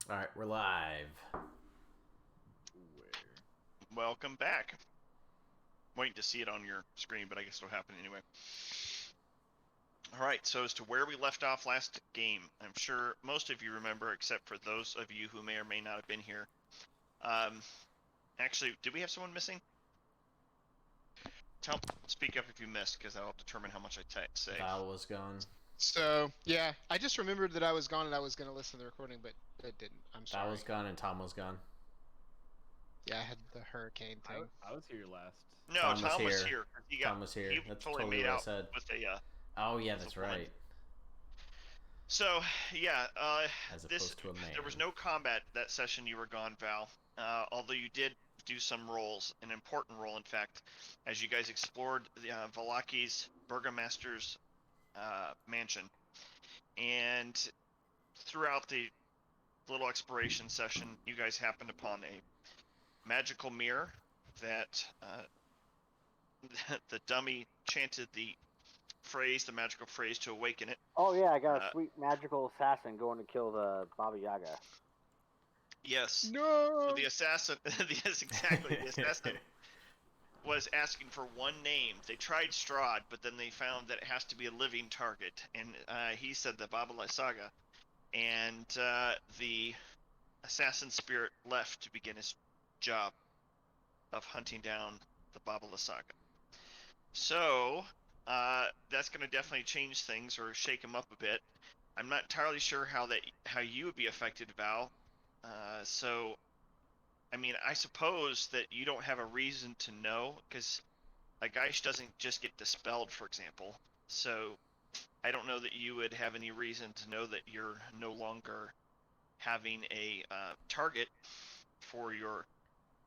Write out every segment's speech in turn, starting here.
All right, we're live. Where? Welcome back. Waiting to see it on your screen, but I guess it'll happen anyway. Alright, so as to where we left off last game, I'm sure most of you remember, except for those of you who may or may not have been here. Actually, did we have someone missing? Speak up if you missed, because that'll determine how much I say. Val was gone. So, yeah, I just remembered that I was gone and I was going to listen to the recording, but it didn't. I'm Val sorry. was gone and Tom was gone. Yeah, I had the hurricane thing. I was here last. No, Tom was here. He Tom was here. He That's totally totally made what I out said. with a. Oh yeah, that's right. So yeah, As opposed to a man. there was no combat that session you were gone, Val. Although you did do some roles, an important role, in fact, as you guys explored the Valaki's Burgomaster's mansion, and throughout the little exploration session, you guys happened upon a magical mirror that the dummy chanted the magical phrase to awaken it. Oh yeah, I got a sweet magical assassin going to kill the Baba Yaga. Yes. No! So the assassin, yes, exactly. The assassin was asking for one name. They tried Strahd, but then they found that it has to be a living target, and he said the Baba Layaga, and the assassin spirit left to begin his job of hunting down the Baba Layaga. So that's going to definitely change things or shake him up a bit. I'm not entirely sure how you would be affected, Val. So, I mean, I suppose that you don't have a reason to know, because a Geish doesn't just get dispelled, for example. So, I don't know that you would have any reason to know that you're no longer having a target for your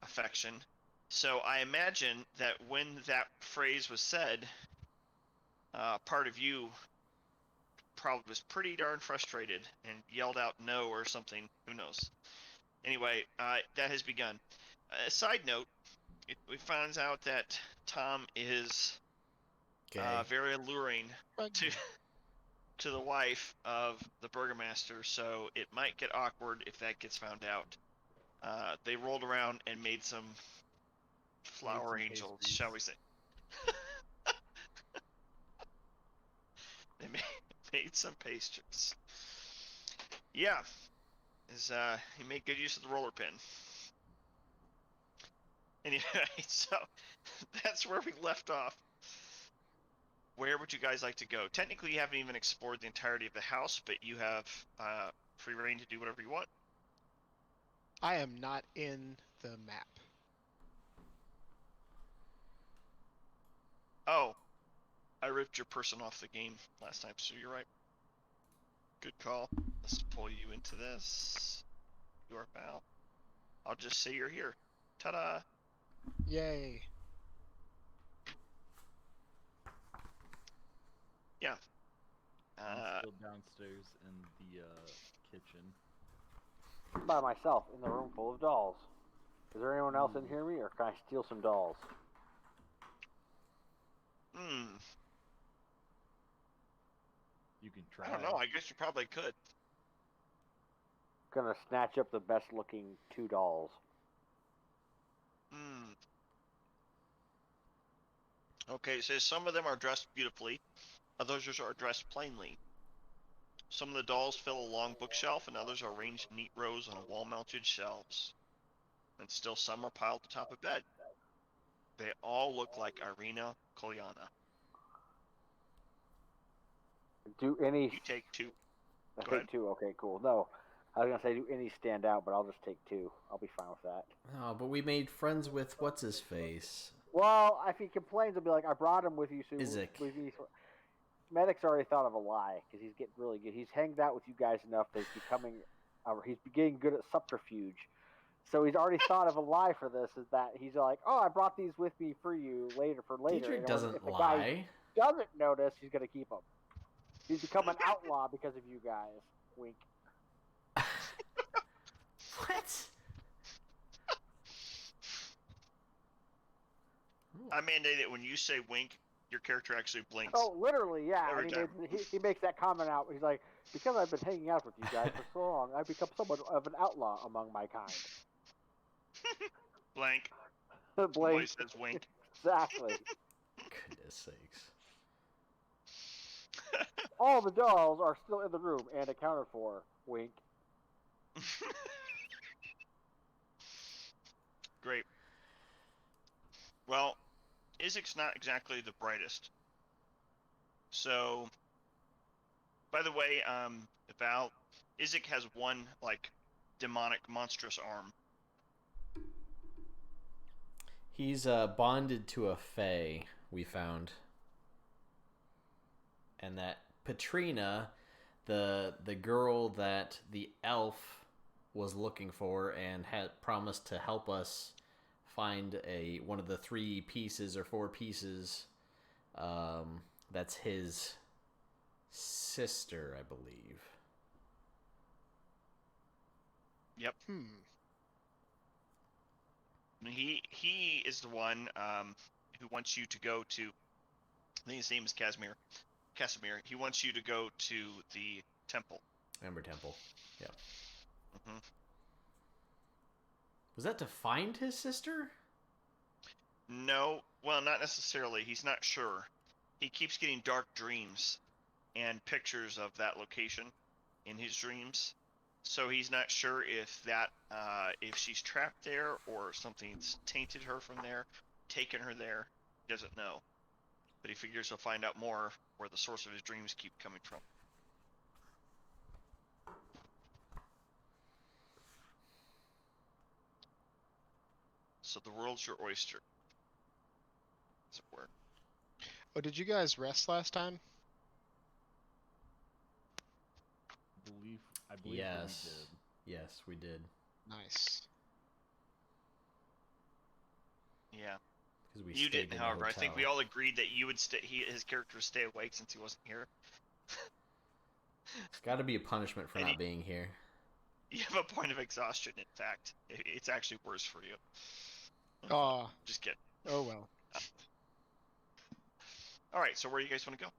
affection. So, I imagine that when that phrase was said, part of you probably was pretty darn frustrated and yelled out no or something. Who knows? Anyway, that has begun. Side note, we found out that Tom is very alluring to the wife of the Burgomaster, so it might get awkward if that gets found out. They rolled around and made some flower angels, pastries. shall we say. They made some pastries. Yeah, he made good use of the roller pin. Anyway, so that's where we left off. Where would you guys like to go? Technically, you haven't even explored the entirety of the house, but you have free reign to do whatever you want. I am not in the map. Oh, I ripped your person off the game last time, so you're right. Good call. Let's pull you into this. You are Val. I'll just say you're here. Ta-da! Yay. Yeah. I'm still downstairs in the kitchen. By myself in the room full of dolls. Is there anyone else in here me, or can I steal some dolls? You can try. I don't know. I guess you probably could. Gonna snatch up the best looking 2 dolls. Okay, so some of them are dressed beautifully, others are dressed plainly. Some of the dolls fill a long bookshelf, and others are arranged in neat rows on wall-mounted shelves. And still some are piled atop a bed. They all look like Irina Kolyana. Do any... You take 2. I Go take ahead. 2, okay, cool. No, I was gonna say do any stand out, but I'll just take 2. I'll be fine with that. Oh, but we made friends with what's-his-face. Well, if he complains, I'll be like, I brought him with you, so... Isaac. Medic's already thought of a lie, because he's getting really good. He's hanged out with you guys enough that he's becoming... he's getting good at subterfuge. So he's already thought of a lie for this, is that he's like, oh, I brought these with me for you later. Dietrich doesn't if the lie. guy doesn't notice, he's going to keep them. He's become an outlaw because of you guys. Wink. What? I mandate it when you say wink, your character actually blinks. Oh, literally, yeah. Every And time. he makes that comment out. He's like, because I've been hanging out with you guys for so long, I've become somewhat of an outlaw among my kind. Blank. Blink. Boy says wink. Exactly. Goodness sakes. All the dolls are still in the room and accounted for. Wink. Great. Well, Izik's not exactly the brightest. So, by the way, Val, Izik has one, like, demonic, monstrous arm. He's bonded to a fae, we found. And that Patrina, the girl that the elf was looking for and had promised to help us find one of the 3 pieces or 4 pieces, that's his sister, I believe. Yep. He is the one who wants you to go to. I think his name is Casimir. He wants you to go to the temple. Ember Temple. Yeah. Hmm. Was that to find his sister? No, well, not necessarily. He's not sure. He keeps getting dark dreams and pictures of that location in his dreams. So he's not sure if if she's trapped there or something's tainted her from there, taken her there. He doesn't know. But he figures he'll find out more where the source of his dreams keep coming from. So the world's your oyster, as it were. Oh, did you guys rest last time? I believe that Yes. we did. Yes, we did. Nice. Yeah. Because we You stayed didn't, in the however. I think we hotel. all agreed that you would stay. His character would stay awake since he wasn't here. It's got to be a punishment for And not being here. You have a point of exhaustion. In fact, it's actually worse for you. Oh, Just kidding. oh well. All right. So where do you guys want to go?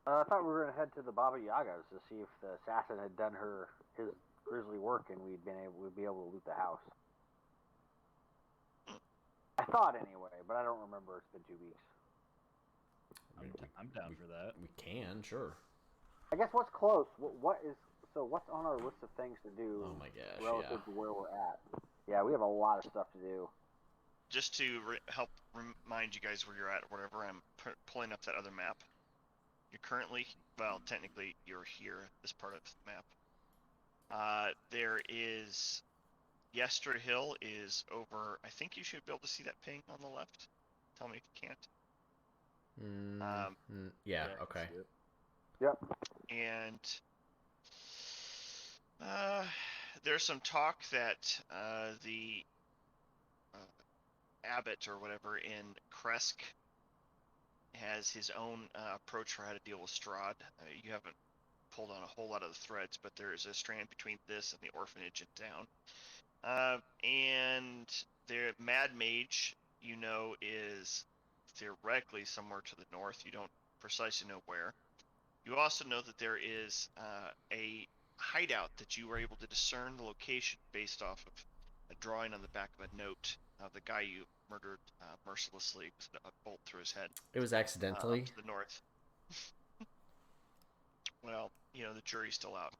I thought we were gonna head to the Baba Yagas to see if the assassin had done his grisly work and we'd be able to loot the house. I thought anyway, but I don't remember. It's been 2 weeks. I'm down for that. We can, sure. I guess what's close? What's on our list of things to do? Oh my gosh, relative yeah. to where we're at. Yeah, we have a lot of stuff to do. Just to help remind you guys where you're at, or whatever. I'm pulling up that other map. You're currently, well, technically you're here. This part of the map. There is. Yester Hill is over. I think you should be able to see that ping on the left. Tell me if you can't. Yeah, I can okay. see it. Yep. And there's some talk that the abbot or whatever in Kresk has his own approach for how to deal with Strahd. You haven't pulled on a whole lot of the threads, but there is a strand between this and the orphanage in town. And their Mad Mage, is theoretically somewhere to the north. You don't precisely know where. You also know that there is a hideout that you were able to discern the location based off of a drawing on the back of a note of the guy you murdered mercilessly with a bolt through his head. It was accidentally. Up to the north. Well, the jury's still out.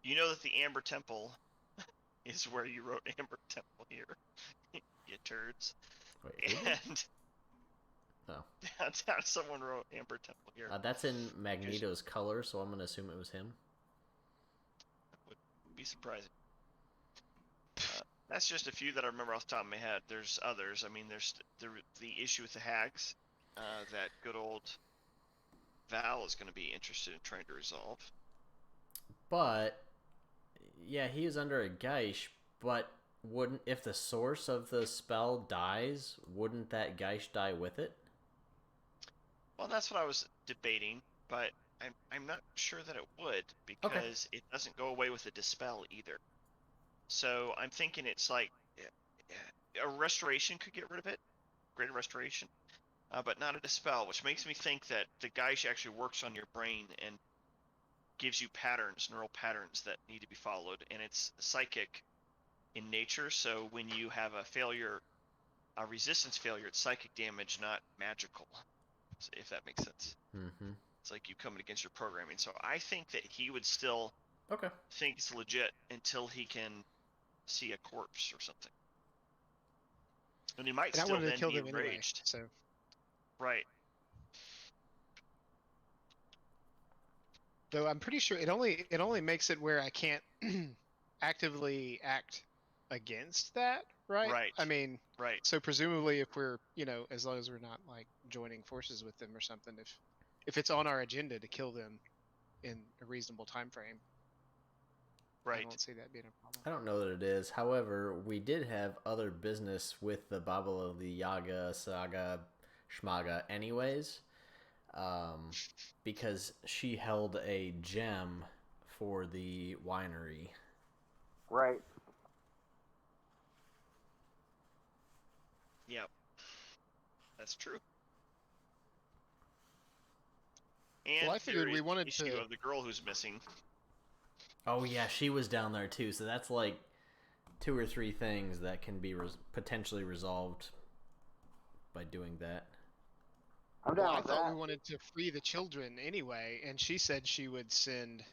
You know that the Amber Temple is where you wrote Amber Temple here, you turds. Wait, And oh. downtown someone wrote Amber Temple here. That's in Magneto's color, so I'm going to assume it was him. That would be surprising. That's just a few that I remember off the top of my head. There's others. I mean, there's the issue with the hags that good old Val is going to be interested in trying to resolve. But yeah, he is under a Geish, but if the source of the spell dies, wouldn't that Geish die with it? Well, that's what I was debating, but I'm not sure that it would, because it doesn't go away with a dispel either. So I'm thinking it's like a restoration could get rid of it, greater restoration, but not a dispel, which makes me think that the guy actually works on your brain and gives you patterns, neural patterns that need to be followed, and it's psychic in nature. So when you have a failure, a resistance failure, it's psychic damage, not magical, if that makes sense. Mm-hmm. It's like you coming against your programming. So I think that he would still Okay. think it's legit until he can see a corpse or something. And he might And I still wanted to then kill be them anyway. enraged. So Right. though I'm pretty sure it only makes it where I can't actively act against that, right? Right. I mean, Right. so presumably if we're, as long as we're not like joining forces with them or something, if it's on our agenda to kill them in a reasonable time frame, I Right. don't see that being a problem. I don't know that it is. However, we did have other business with the Baba Layaga saga schmaga anyways, because she held a gem for the winery. Right. Yep. That's true. And Well, I figured there we is wanted the issue to- of the girl who's missing. Oh yeah, she was down there too. So that's like 2 or 3 things that can be potentially resolved by doing that. I'm Well, down I with thought that. we wanted to free the children anyway, and she said she would send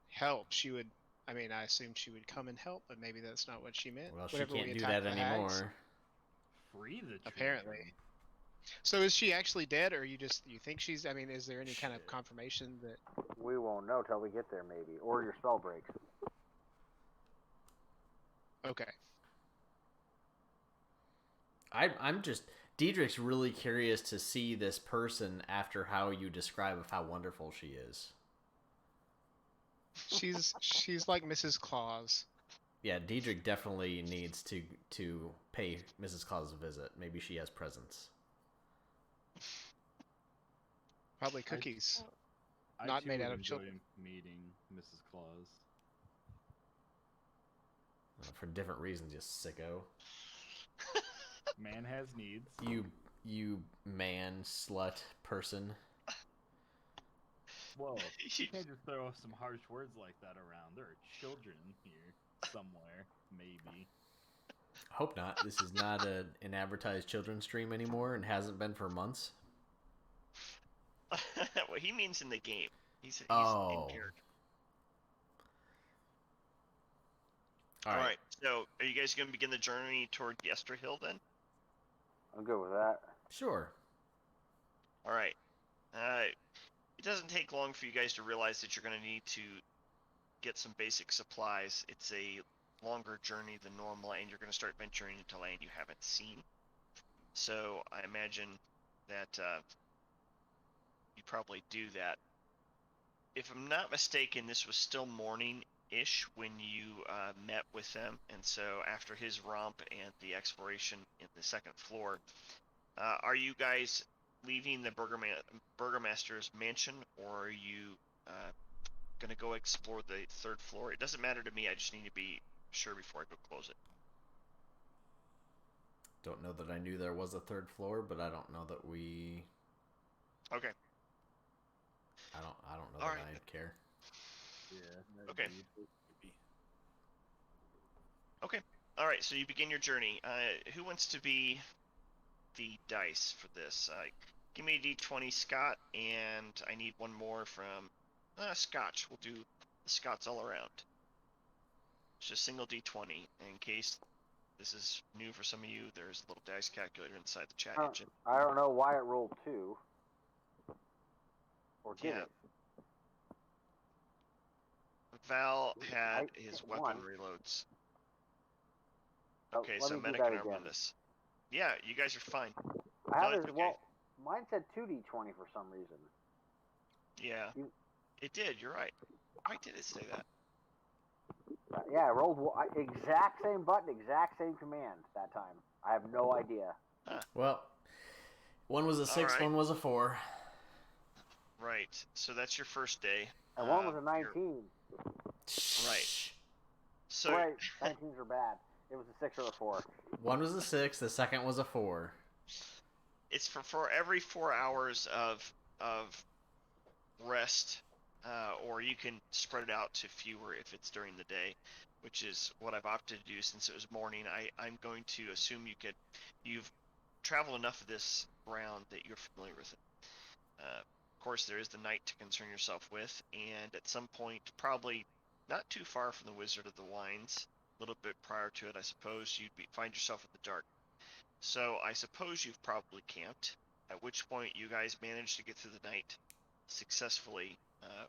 help. She would, I mean, I assumed she would come and help, but maybe that's not what she meant. Well, she Whenever can't we do attacked that the hags. anymore. Free the children. Apparently. So is she actually dead, or you think she's? I mean, is there any kind of Shit. confirmation that? We won't know till we get there, maybe, or your spell breaks. Okay. I'm just Diedrich's really curious to see this person after how you describe of how wonderful she is. She's like Mrs. Claus. Yeah, Diedrich definitely needs to pay Mrs. Claus a visit. Maybe she has presents. Probably cookies. I Not too made would out of enjoy children. meeting Mrs. Claus. For different reasons, you sicko. Man has needs. You man slut person. Whoa, you can't just throw some harsh words like that around. There are children here somewhere, maybe. Hope not. This is not an advertised children's stream anymore, and hasn't been for months. Well, he means in the game. He's Oh. in character. All All right. right. So, are you guys going to begin the journey toward Yester Hill then? I'm good with that. Sure. All right. It doesn't take long for you guys to realize that you're going to need to get some basic supplies. It's a longer journey than normal, and you're going to start venturing into land you haven't seen. So I imagine that you probably do that. If I'm not mistaken, this was still morning-ish when you met with them, and so after his romp and the exploration in the second floor, are you guys leaving the burgomaster's mansion, or are you going to go explore the third floor? It doesn't matter to me. I just need to be sure before I go close it. Don't know that I knew there was a third floor, but I don't know that we. Okay. I don't know All that right. I care. Yeah. Okay. Maybe. Okay. All right. So you begin your journey. Who wants to be the dice for this? Give me a d20, Scott, and I need one more from Scotch. We'll do the Scots all around. It's just single d20. In case this is new for some of you, there's a little dice calculator inside the chat engine. I don't know why it rolled 2. Or did Yeah. it? Val had I his hit weapon one. reloads. Oh, Okay, let so me do Medic that can again. run this. Yeah, you guys are fine. I have No, it. it's okay. Well, mine said 2d20 for some reason. Yeah, You- it did. You're right. Why did it say that? Yeah, I rolled exact same button, exact same command that time. I have no idea. Well, one was a 6, right. one was a 4. Right. So that's your first day. And one was a You're- 19. Right. So Right, 19s are bad. It was a 6 or a 4. One was a 6, the second was a 4. it's for every 4 hours of rest, or you can spread it out to fewer if it's during the day, which is what I've opted to do since it was morning. I'm going to assume you've traveled enough of this ground that you're familiar with it. Of course, there is the night to concern yourself with, and at some point, probably not too far from the Wizard of the Wines, a little bit prior to it, I suppose, find yourself in the dark. So I suppose you've probably camped, at which point you guys managed to get through the night successfully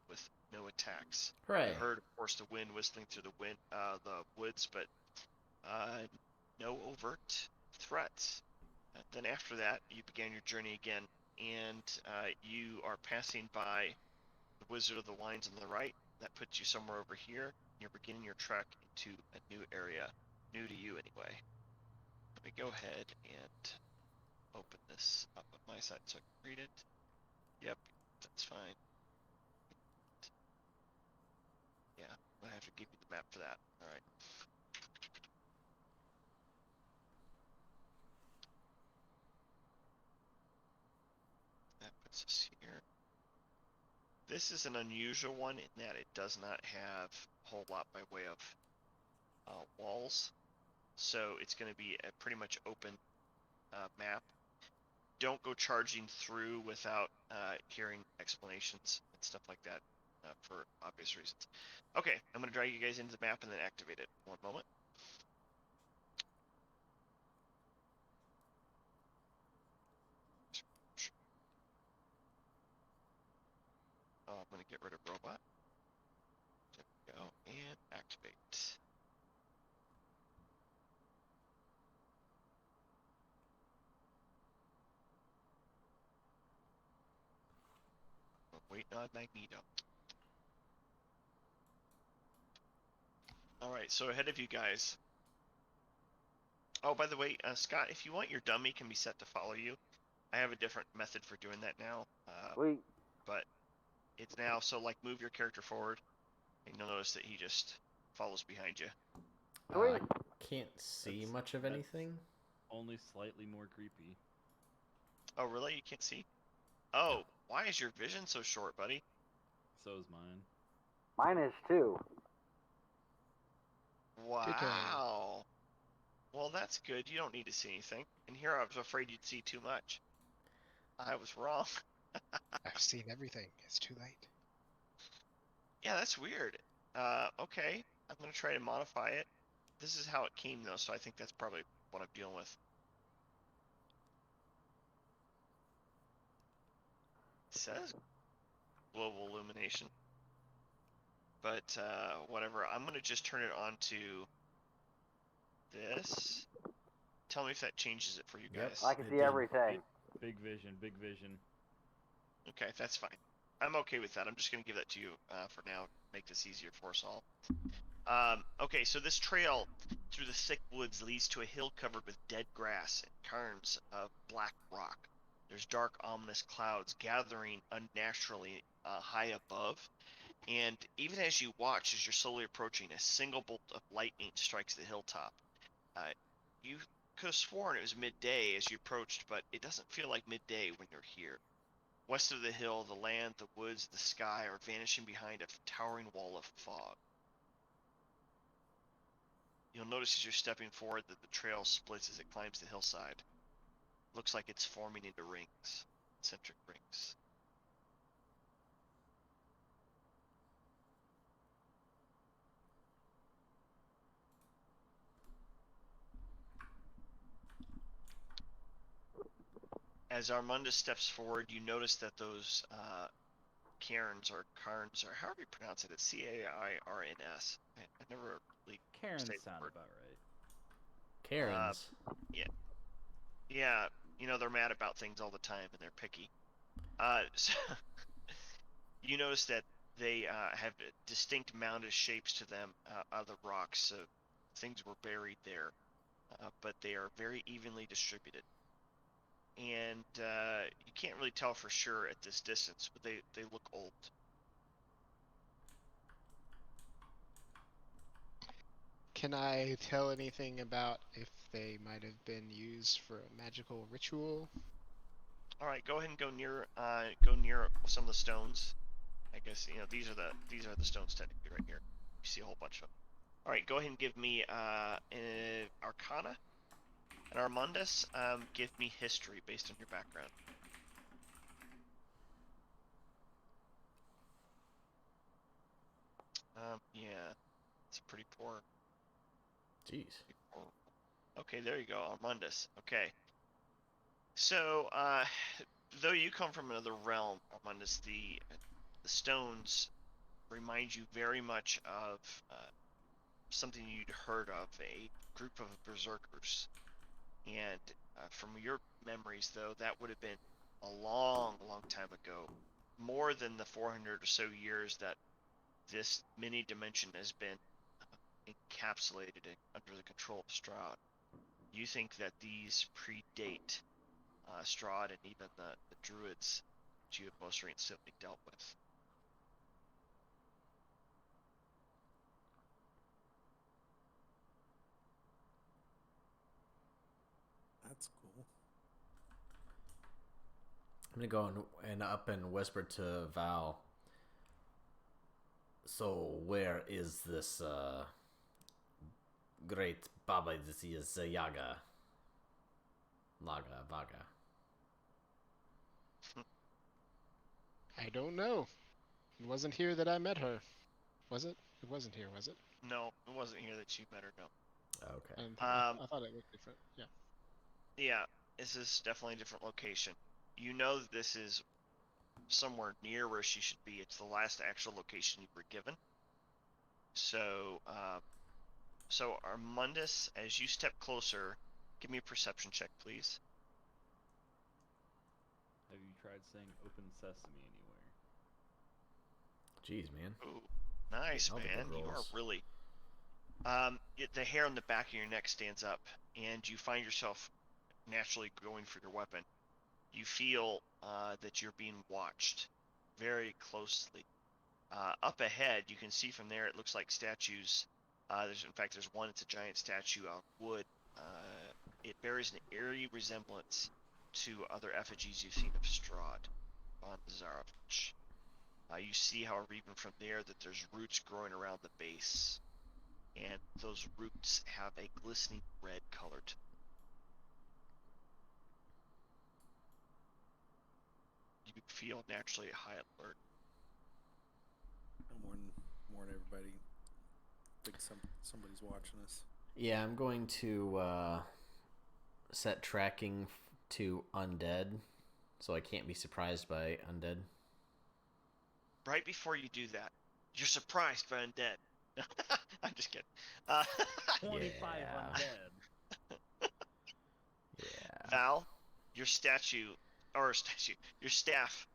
with no attacks. Hooray. You heard, of course, the wind whistling through the woods, but no overt threats. Then after that, you began your journey again, and you are passing by the Wizard of the Wines on the right. That puts you somewhere over here. You're beginning your trek into a new area, new to you anyway. Let me go ahead and open this up on my side so I can read it. Yep, that's fine. Yeah, I'm gonna have to give you the map for that. All right. That puts us here. This is an unusual one in that it does not have a whole lot by way of walls, so it's going to be a pretty much open map. Don't go charging through without hearing explanations and stuff like that for obvious reasons. Okay, I'm going to drag you guys into the map and then activate it. One moment. Oh, I'm going to get rid of robot. There we go, and activate. We're waiting on Magneto. Alright, so ahead of you guys. Oh, by the way, Scott, if you want, your dummy can be set to follow you. I have a different method for doing that now. Sweet. But it's now, so like move your character forward, and you'll notice that he just follows behind you. Sweet. Can't see That's- much of that's- anything. Only slightly more creepy. Oh, really? You can't see? Oh, why is your vision so short, buddy? So is mine. Mine is too. Wow. Well, that's good. You don't need to see anything. And here I was afraid you'd see too much. I was wrong. I've seen everything. It's too late. Yeah, that's weird. Okay. I'm going to try to modify it. This is how it came, though, so I think that's probably what I'm dealing with. It says global illumination. But, whatever. I'm going to just turn it on to this. Tell me if that changes it for you Yep. guys. I can It see did. everything. Big vision, big vision. Okay, that's fine. I'm okay with that. I'm just going to give that to you for now. Make this easier for us all. Okay, so this trail through the thick woods leads to a hill covered with dead grass and cairns of black rock. There's dark, ominous clouds gathering unnaturally high above. And even as you watch, as you're slowly approaching, a single bolt of lightning strikes the hilltop. You could have sworn it was midday as you approached, but it doesn't feel like midday when you're here. West of the hill, the land, the woods, the sky are vanishing behind a towering wall of fog. You'll notice as you're stepping forward that the trail splits as it climbs the hillside. Looks like it's forming into rings, concentric rings. As Armanda steps forward, you notice that those cairns or carns, or however you pronounce it, it's C-A-I-R-N-S. I never really Karen say the sound word. about right. Karens. Yeah, you know, they're mad about things all the time and they're picky. So you notice that they have distinct mounded shapes to them out of the rocks, so things were buried there, but they are very evenly distributed. And you can't really tell for sure at this distance, but they look old. Can I tell anything about if they might have been used for a magical ritual? All right, go ahead and go near some of the stones. I guess these are the stones technically right here. You see a whole bunch of them. All right, go ahead and give me an Arcana, and Armandus, give me History based on your background. Yeah, it's pretty poor. Jeez. Okay, there you go, Armandus. Okay. So, though you come from another realm, Armandus, the stones remind you very much of something you'd heard of, a group of berserkers. And from your memories, though, that would have been a long, long time ago. More than the 400 or so years that this mini dimension has been encapsulated under the control of Strahd. You think that these predate Strahd and even the druids that you have most recently dealt with. That's cool. I'm gonna go and up and whisper to Val. So where is this great Baba Layaga? Vaga. I don't know. It wasn't here that I met her. Was it? It wasn't here, was it? No, it wasn't here that you met her, no. Okay. I thought it looked different. Yeah. Yeah, this is definitely a different location. You know that this is somewhere near where she should be. It's the last actual location you were given. So, Armandus, as you step closer, give me a perception check, please. Have you tried saying "open sesame" anywhere? Jeez, man. Ooh, nice, All the man. good You are rolls. really. The hair on the back of your neck stands up, and you find yourself naturally going for your weapon. You feel that you're being watched very closely. Up ahead, you can see from there, it looks like statues. There's one. It's a giant statue of wood. It bears an eerie resemblance to other effigies you've seen of Strahd on Zarovich. You see, however, even from there, that there's roots growing around the base, and those roots have a glistening red color to them. You feel naturally high alert. I warn everybody. I think somebody's watching us. Yeah, I'm going to set tracking to undead, so I can't be surprised by undead. Right before you do that, you're surprised by undead. I'm just kidding. 25 Yeah. undead. Yeah. Val, your your staff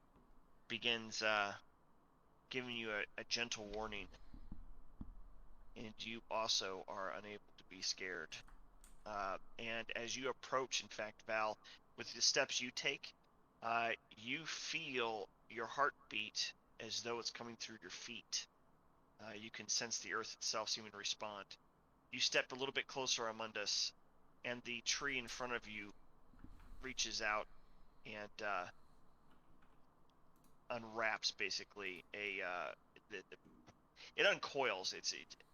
begins giving you a gentle warning, and you also are unable to be scared. And as you approach, in fact, Val, with the steps you take, you feel your heartbeat as though it's coming through your feet. You can sense the earth itself seeming to respond. You step a little bit closer, Amundus, and the tree in front of you reaches out and unwraps basically it uncoils.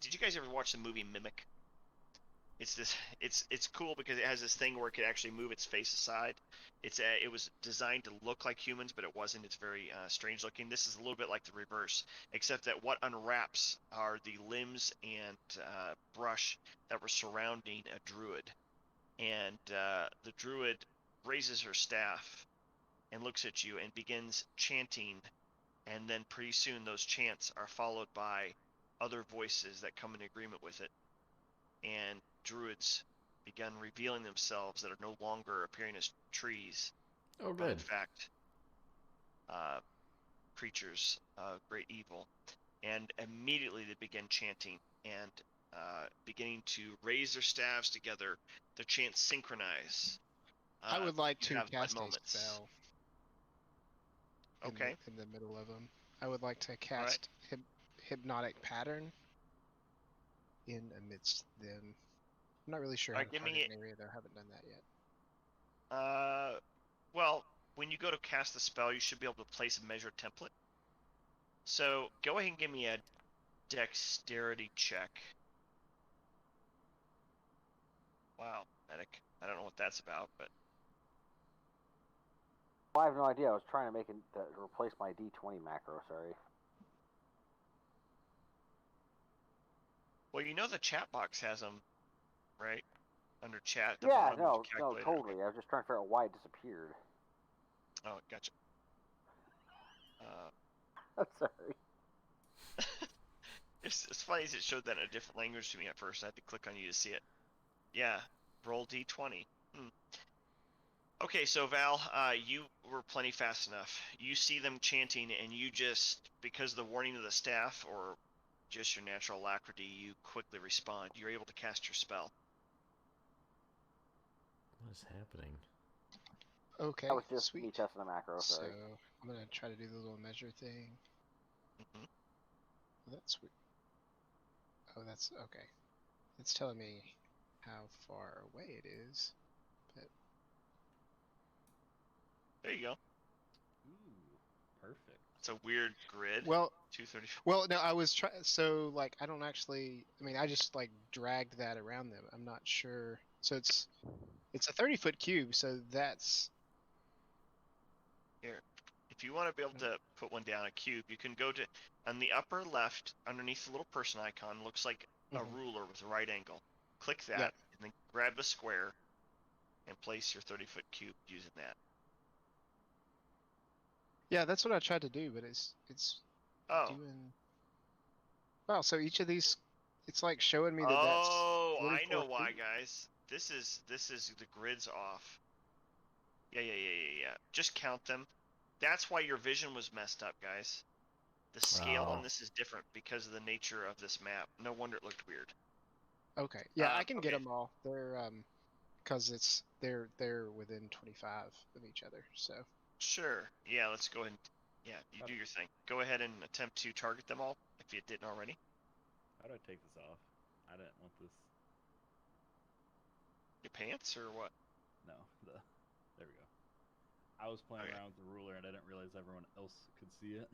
Did you guys ever watch the movie Mimic? It's cool because it has this thing where it could actually move its face aside. It was designed to look like humans, but it wasn't. It's very strange looking. This is a little bit like the reverse, except that what unwraps are the limbs and brush that were surrounding a druid, and the druid raises her staff and looks at you and begins chanting, and then pretty soon those chants are followed by other voices that come in agreement with it, and druids begun revealing themselves that are no longer appearing as trees, Oh, but in good. fact creatures of great evil. And immediately they begin chanting and beginning to raise their staves together. Their chants synchronize. I would like You to have what cast a moments? spell Okay. in the middle of them. I would like to right. cast Hypnotic Pattern in amidst them. I'm not really sure how Alright, to give target me an area though. I haven't done that yet. well, when you go to cast the spell, you should be able to place a measured template. So go ahead and give me a dexterity check. Wow, medic. I don't know what that's about, but I have no idea. I was trying to make it to replace my D20 macro. Sorry. well, you know the chat box has them, right? Under chat at the Yeah, bottom. there's a no, calculator. totally. I was just trying to figure out why it disappeared. Oh, gotcha. I'm sorry. It's funny as it showed that in a different language to me at first. I had to click on you to see it. Yeah, roll D20. Okay, so Val, you were plenty fast enough. You see them chanting, and you just, because of the warning of the staff, or just your natural alacrity, you quickly respond. You're able to cast your spell. What is happening? Okay, That was just sweet. me testing a macro. So Sorry. I'm gonna try to do the little measure thing. hmm Oh, that's sweet. Oh, that's okay. It's telling me how far away it is. But There you go. Ooh, perfect. It's a weird grid. well, 230. well, no, I was trying. So like, I don't actually. I mean, I just like dragged that around them. I'm not sure. So it's a 30-foot cube. So that's Here, if you want to be able to put one down a cube, you can go to on the upper left underneath the little person icon. Looks like a Mhm. ruler with a right angle. Click that, Yep. and then grab a square and place your 30-foot cube using that. yeah. That's what I tried to do, but it's Oh, doing. Wow. So each of these, it's like showing me that that's oh, I 44 know why, feet. guys. This is the grid's off. Yeah. Just count them. That's why your vision was messed up, guys. The scale on Oh. this is different because of the nature of this map. No wonder it looked weird. Okay. Yeah, I can get Okay. them all. They're because they're within 25 of each other. So Sure. Yeah, let's go ahead and you do your thing. Go ahead and attempt to target them all if you didn't already. How do I take this off? I didn't want this. Your pants or what? No, there we go. I was playing Okay. around with the ruler and I didn't realize everyone else could see it.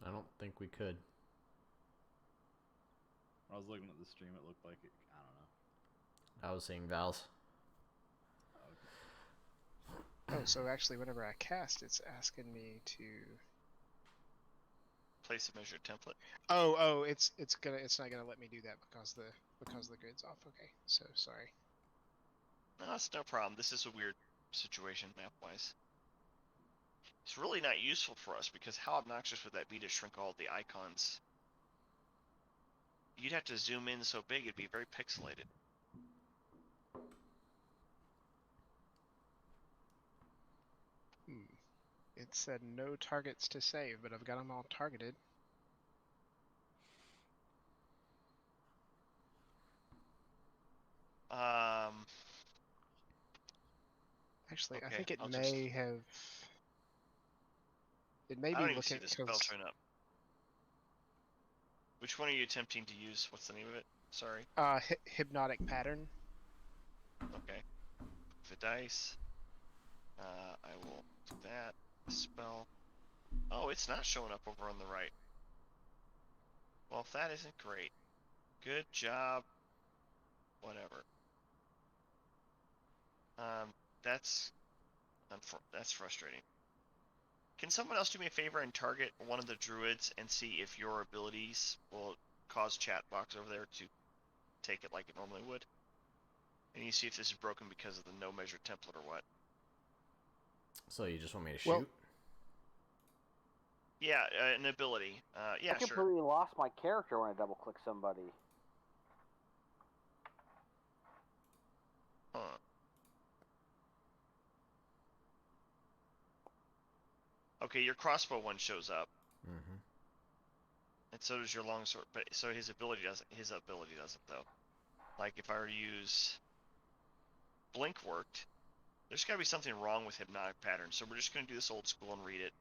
I don't think we could. When I was looking at the stream, it looked like it. I don't know. I was seeing Val's. Oh, okay. oh, so actually, whenever I cast, it's asking me to. Place a measured template. Oh, it's not gonna let me do that because the grid's off. Okay, so sorry. No, that's no problem. This is a weird situation map-wise. It's really not useful for us because how obnoxious would that be to shrink all the icons? You'd have to zoom in so big it'd be very pixelated. It said no targets to save, but I've got them all targeted. Actually, I Okay, think it I'll may have. It may I be don't even see looking the spell because showing up. Which one are you attempting to use? What's the name of it? Sorry. hypnotic pattern. Okay. The dice. I will do that. Spell. Oh, it's not showing up over on the right. Well, if that isn't great. Good job. Whatever. That's frustrating. Can someone else do me a favor and target one of the druids and see if your abilities will cause chat box over there to take it like it normally would? And you see if this is broken because of the no measure template or what. So you just want me to shoot? Well- Yeah, an ability. Yeah, I sure. completely lost my character when I double click somebody. Huh. Okay, your crossbow one shows up, Mm-hmm. and so does your longsword. But so his ability doesn't. His ability doesn't though. Like if I were to use blink worked, there's got to be something wrong with hypnotic pattern. So we're just going to do this old school and read it.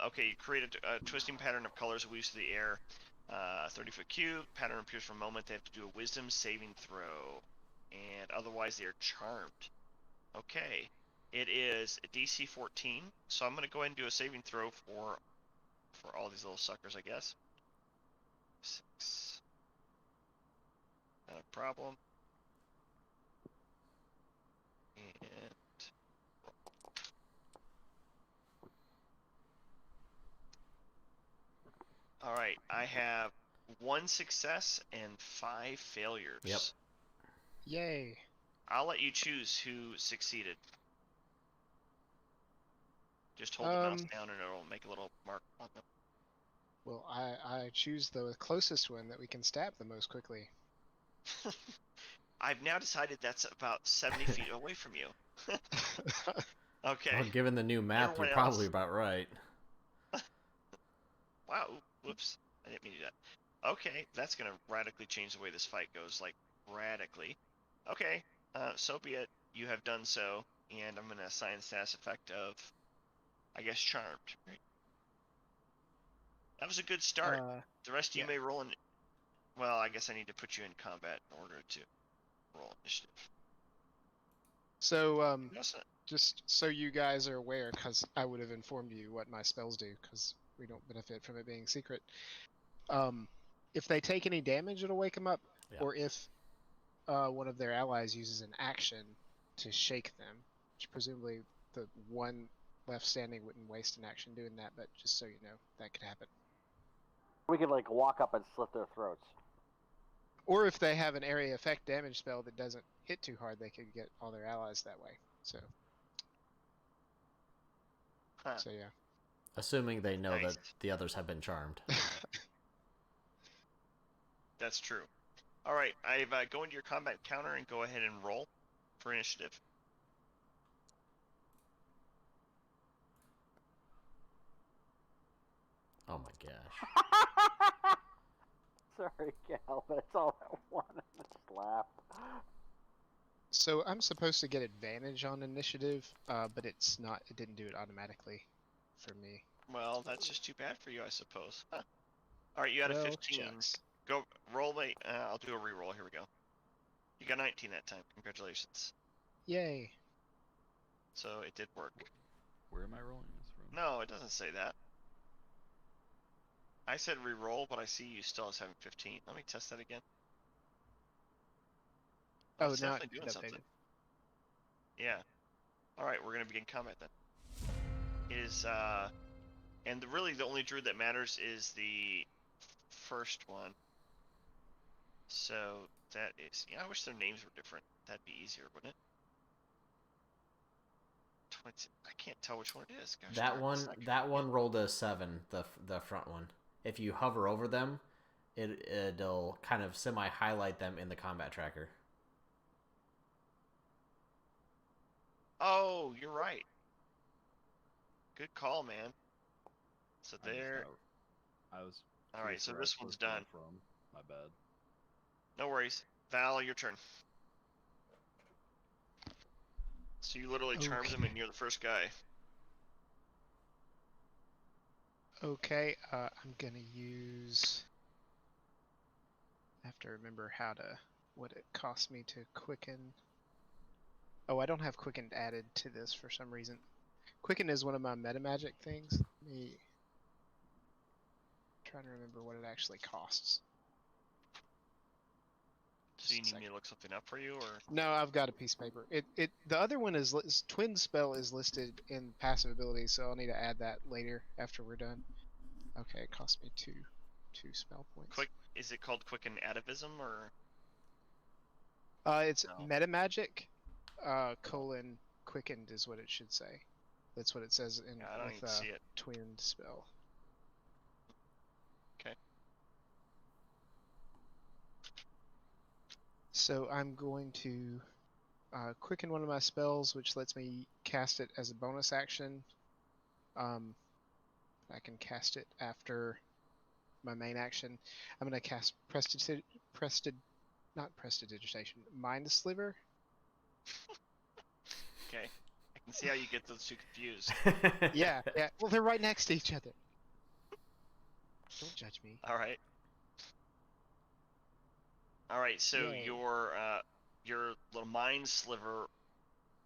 Okay, you create a twisting pattern of colors that weaves through the air. 30-foot cube. Pattern appears for a moment. They have to do a wisdom saving throw, and otherwise they are charmed. Okay. It is a DC 14, so I'm gonna go ahead and do a saving throw for all these little suckers, I guess. 6. Not a problem. And all right, I have 1 success and 5 failures. Yep. Yay. I'll let you choose who succeeded. Just hold the mouse down and it'll make a little mark on them. Well, I choose the closest one that we can stab the most quickly. I've now decided that's about 70 feet away from you. Okay. Well, given the new map, Everyone you're probably else. about right. Wow. Whoops. I didn't mean to do that. Okay, that's going to radically change the way this fight goes. Like, radically. Okay, so be it. You have done so. And I'm going to assign the status effect of, I guess, Charmed. Right? That was a good start. The rest of you yeah. may roll in. Well, I guess I need to put you in combat in order to roll initiative. So, Yes, just so you guys are aware, because I would have informed you what my spells do, because we don't benefit from it being secret. If they take any damage, it'll wake them up, Yeah. or if one of their allies uses an action to shake them, which presumably the one left standing wouldn't waste an action doing that, but just so you know, that could happen. We could like walk up and slit their throats. Or if they have an area effect damage spell that doesn't hit too hard, they could get all their allies that way. So, so yeah. Assuming they know Nice. that the others have been charmed. That's true. All right, I've go into your combat counter and go ahead and roll for initiative. Oh my gosh. Sorry, Cal, that's all I wanted. Just laugh. So I'm supposed to get advantage on initiative, but it's not. It didn't do it automatically for me. Well, that's just too bad for you, I suppose. Huh. All right, you had a 15. Shucks. Go roll. I'll do a reroll. Here we go. You got 19 that time. Congratulations. Yay. So it did work. Where am I rolling this from? No, it doesn't say that. I said reroll, but I see you still as having 15. Let me test that again. Oh, it's now definitely doing it something. updated. Yeah. All right, we're gonna begin combat then. It is and really the only druid that matters is the first one. So that is. Yeah, I wish their names were different. That'd be easier, wouldn't it? 20. I can't tell which one it is. Gosh, That darn, one, it's not that convenient. one rolled a 7. The front one. If you hover over them, it'll kind of semi-highlight them in the combat tracker. Oh, you're right. Good call, man. So I just there. I was. All right, curious so where I this was one's supposed to done. go From my bad. No worries. Val, your turn. So you literally charmed him Okay. and you're the first guy. Okay, I'm gonna use. I have to remember what it cost me to quicken. Oh, I don't have quickened added to this for some reason. Quicken is one of my meta magic things. Let me trying to remember what it actually costs. So you need me to look something up for you, or? No, I've got a piece of paper. The other one is twin spell is listed in passive abilities, so I'll need to add that later after we're done. Okay, it cost me two spell points. Is it called Quicken Atavism, or? It's No. meta magic, colon quickened is what it should say. That's what it says in Yeah, I don't even see it. twin spell. Okay. So I'm going to quicken one of my spells, which lets me cast it as a bonus action. I can cast it after my main action. I'm going to cast Mind Sliver. Okay. I can see how you get those two confused. Yeah. Well, they're right next to each other. Don't judge me. All right. All right. So Yay. your little mind sliver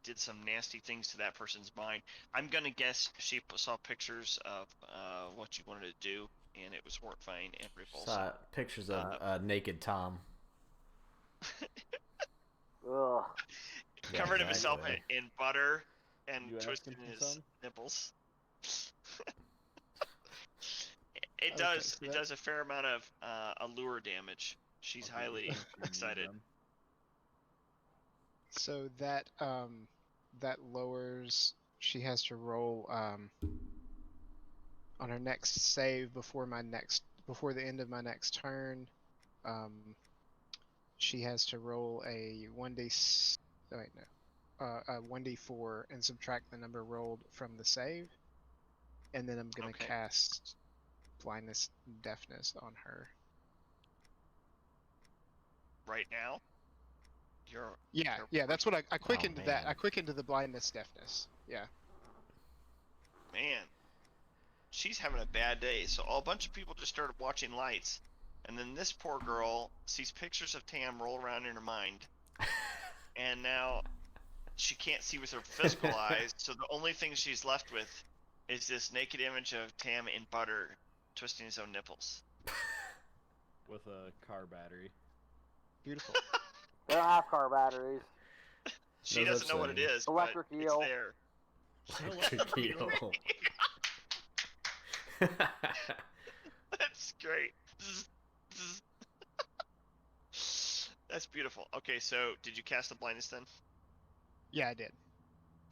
did some nasty things to that person's mind. I'm gonna guess she saw pictures of what you wanted to do, and it was horrifying and repulsive. Saw pictures of naked Tom. Ugh. Yeah, Covered himself exactly. in butter and You twisted asking for his some? nipples. Okay, so It does a fair amount of allure damage. She's Okay, highly thanks, you need excited. them. So that lowers. She has to roll on her next save before the end of my next turn. She has to roll a 1d. Oh, wait, no. A 1d4 and subtract the number rolled from the save, and then I'm gonna Okay. cast blindness deafness on her. Right now, you're Yeah, that's what I quickened that. man. I quickened to the blindness deafness. Yeah. man. She's having a bad day. So a bunch of people just started watching lights, and then this poor girl sees pictures of Tam roll around in her mind, and now she can't see with her physical eyes. So the only thing she's left with is this naked image of Tam in butter twisting his own nipples. With a car battery. Beautiful. They don't have car batteries. She Those doesn't know what it upsetting. is, Electric but eel. it's there. Electric eel. That's great. That's beautiful. Okay, so did you cast the blindness then? Yeah, I did.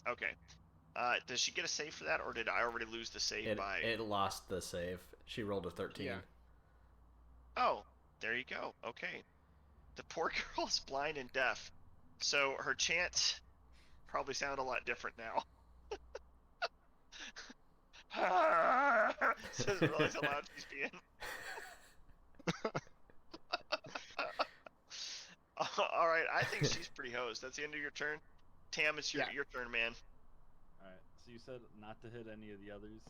Okay. Does she get a save for that, or did I already lose the save by? It lost the save. She rolled a 13. Yeah. Oh, there you go. Okay. The poor girl is blind and deaf, so her chants probably sound a lot different now. Says realize how loud she's being. All right, I think she's pretty hosed. That's the end of your turn. Tam, it's your turn, man. Alright, so you said not to hit any of the others,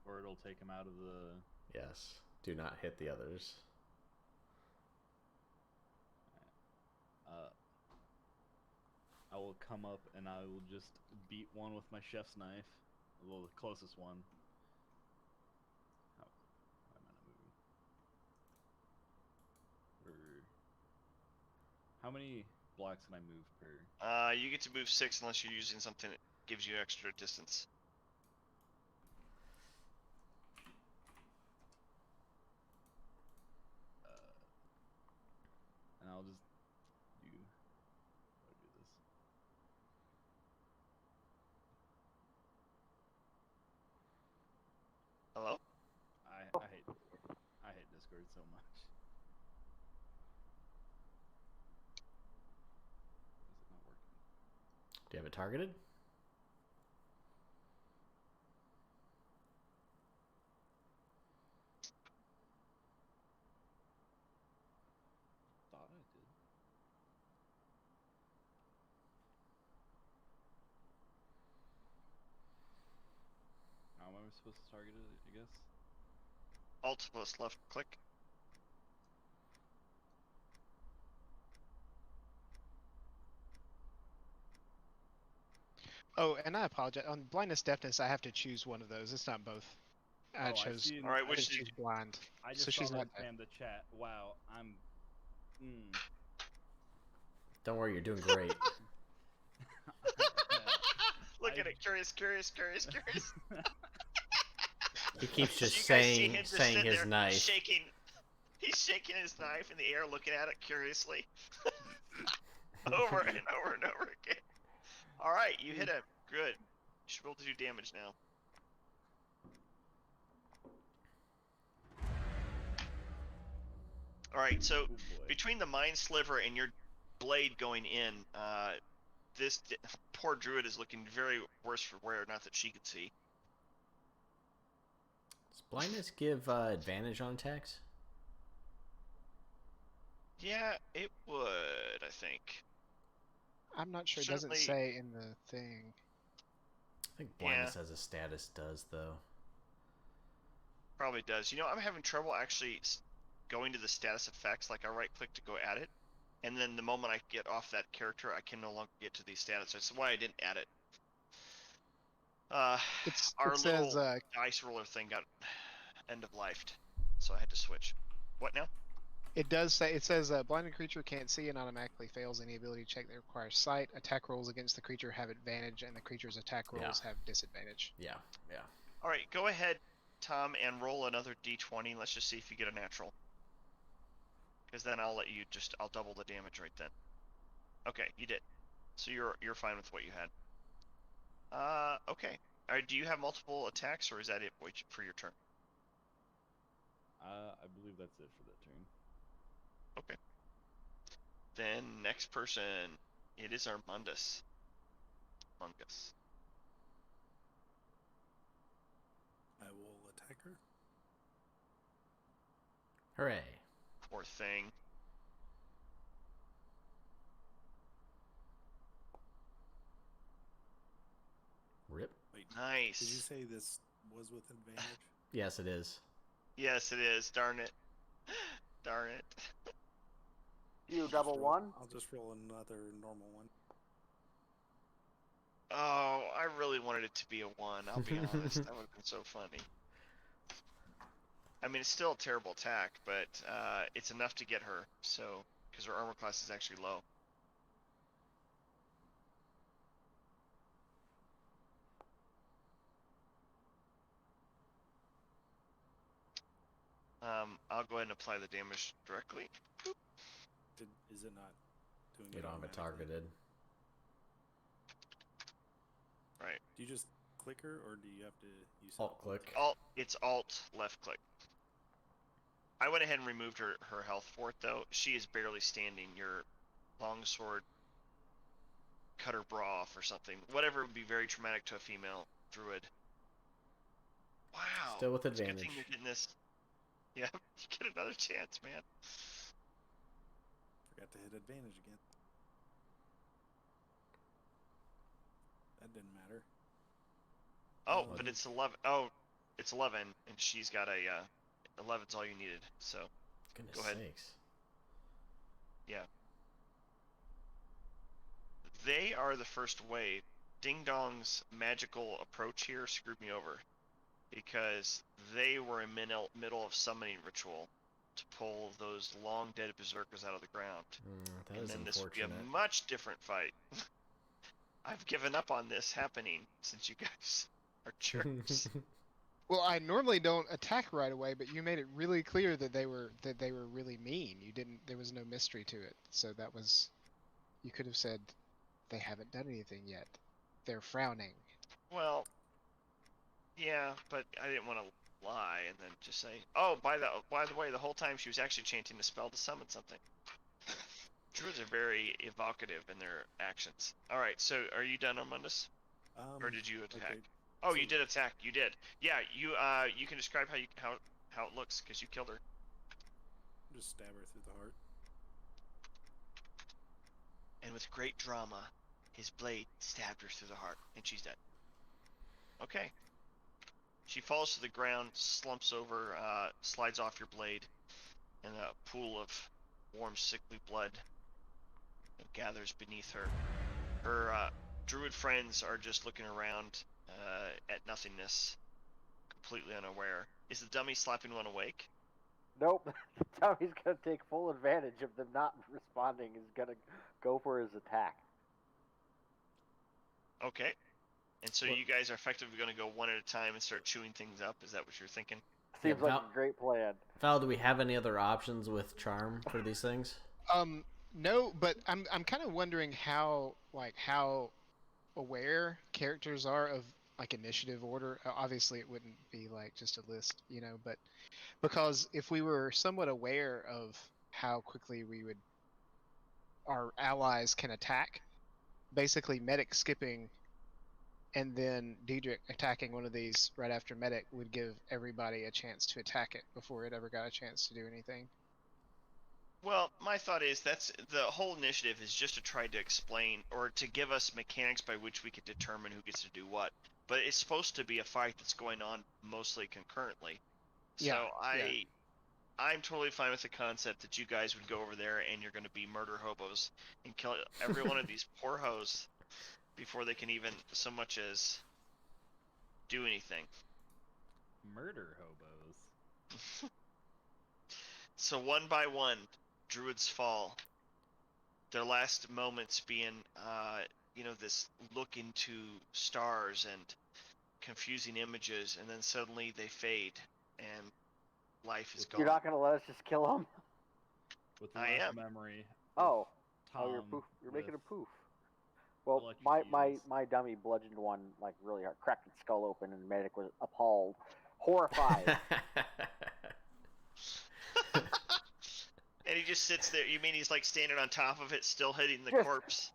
or it'll take them out of the... Yes. Do not hit the others. I will come up and I will just beat one with my chef's knife. Well, the closest one. Why am I not moving? How many blocks can I move per? You get to move 6 unless you're using something that gives you extra distance. And I'll just do. I'll do this. Hello? I hate Discord so much. Is it not working? Do you have it targeted? Thought I did. How am I supposed to target it, I guess? Alt plus left click. Oh, and I apologize. On blindness deafness, I have to choose one of those. It's not both. I Oh, I chose. see. All right, I which just did choose you- blind. I just So saw she's that not deaf. spam the chat. Wow, I'm... Don't worry, you're doing great. Look at it, curious. He keeps just You guys see saying him just saying sitting his there knife. shaking. He's shaking his knife in the air, looking at it curiously, over and over and over again. All right, you hit him. Good. You should roll to do damage now. All right, so Oh boy. between the mind sliver and your blade going in, this poor druid is looking very worse for wear. Not that she could see. Does blindness give advantage on attacks? Yeah, it would. I think. I'm not sure. It Certainly- doesn't say in the thing. I think blindness as a status does, though. Probably does. You know, I'm having trouble actually going to the status effects. Like I right click to go at it, and then the moment I get off that character, I can no longer get to these status. That's why I didn't add it. Our It says little dice roller thing got end of lifed, so I had to switch. What now? it says blinded creature can't see and automatically fails any ability check that requires sight. Attack rolls against the creature have advantage, and the creature's attack rolls have disadvantage. Yeah. All right, go ahead, Tom, and roll another d20. Let's just see if you get a natural. Because then I'll double the damage right then. Okay, you did. So you're fine with what you had. Okay. All right, do you have multiple attacks, or is that it for your turn? I believe that's it for that turn. Okay. Then next person, it is Armundus. Mungus. I will attack her. Hooray. Poor thing. Rip. Wait, Nice. did you say this was with advantage? Yes, it is. Yes, it is. Darn it. Darn it. You double one? I'll just roll another normal one. Oh, I really wanted it to be a 1. I'll be honest. That would have been so funny. I mean, it's still a terrible attack, but it's enough to get her. So, because her armor class is actually low. I'll go ahead and apply the damage directly. Is it not doing You it don't have it automatically? targeted. Right. Do you just click her, or do you have to use Alt click. It's Alt left click. I went ahead and removed her health for it though. She is barely standing. Your longsword cut her bra off or something. Whatever would be very traumatic to a female druid. Wow. Still with It's a good advantage. thing you're getting this. Yeah, you get another chance, man. Forgot to hit advantage again. That didn't matter. Oh, Oh, but it's 11. Oh, it's 11, and she's got a 11's all you needed. So Goodness Go ahead. sakes. yeah, they are the first wave. Ding Dong's magical approach here screwed me over because they were in middle of summoning ritual to pull those long dead berserkers out of the ground. That And is then this would be unfortunate. a much different fight. I've given up on this happening since you guys are jerks. Well, I normally don't attack right away, but you made it really clear that they were really mean. You didn't. There was no mystery to it. So that was. You could have said, they haven't done anything yet. They're frowning. Well, yeah, but I didn't want to lie and then just say, "Oh, by the way, the whole time she was actually chanting the spell to summon something." Druids are very evocative in their actions. All right, so are you done, Armundus, or did you attack? Okay. Oh, So- you did attack. You did. Yeah, you can describe how it looks because you killed her. Just stab her through the heart. And with great drama, his blade stabbed her through the heart, and she's dead. Okay. She falls to the ground, slumps over, slides off your blade, and a pool of warm, sickly blood gathers beneath her. Her druid friends are just looking around at nothingness, completely unaware. Is the dummy slapping one awake? Nope. The dummy's gonna take full advantage of them not responding. Is gonna go for his attack. Okay. And so What- you guys are effectively going to go one at a time and start chewing things up. Is that what you're thinking? Seems Yeah, like Val- a great plan. Val, do we have any other options with charm for these things? No, but I'm kind of wondering how aware characters are of like initiative order. Obviously, it wouldn't be like just a list, but because if we were somewhat aware of how quickly our allies can attack, basically medic skipping and then Diedrich attacking one of these right after medic would give everybody a chance to attack it before it ever got a chance to do anything. Well, my thought is that's the whole initiative is just to try to explain or to give us mechanics by which we can determine who gets to do what. But it's supposed to be a fight that's going on mostly concurrently. So Yeah, I'm totally fine with the concept that you guys would go over there and you're going to be murder hobos and kill every one of these poor hoes before they can even so much as do anything. Murder hobos. So one by one, druids fall. Their last moments being, this look into stars and confusing images, and then suddenly they fade, and life is gone. You're not gonna let us just kill him? With the I last am. memory. Oh, Tom you're poof. You're making a with poof. Well, electrocutions. my dummy bludgeoned one like really hard, cracked its skull open, and Medic was appalled, horrified. And he just sits there. You mean he's like standing on top of it, still hitting the Just- corpse?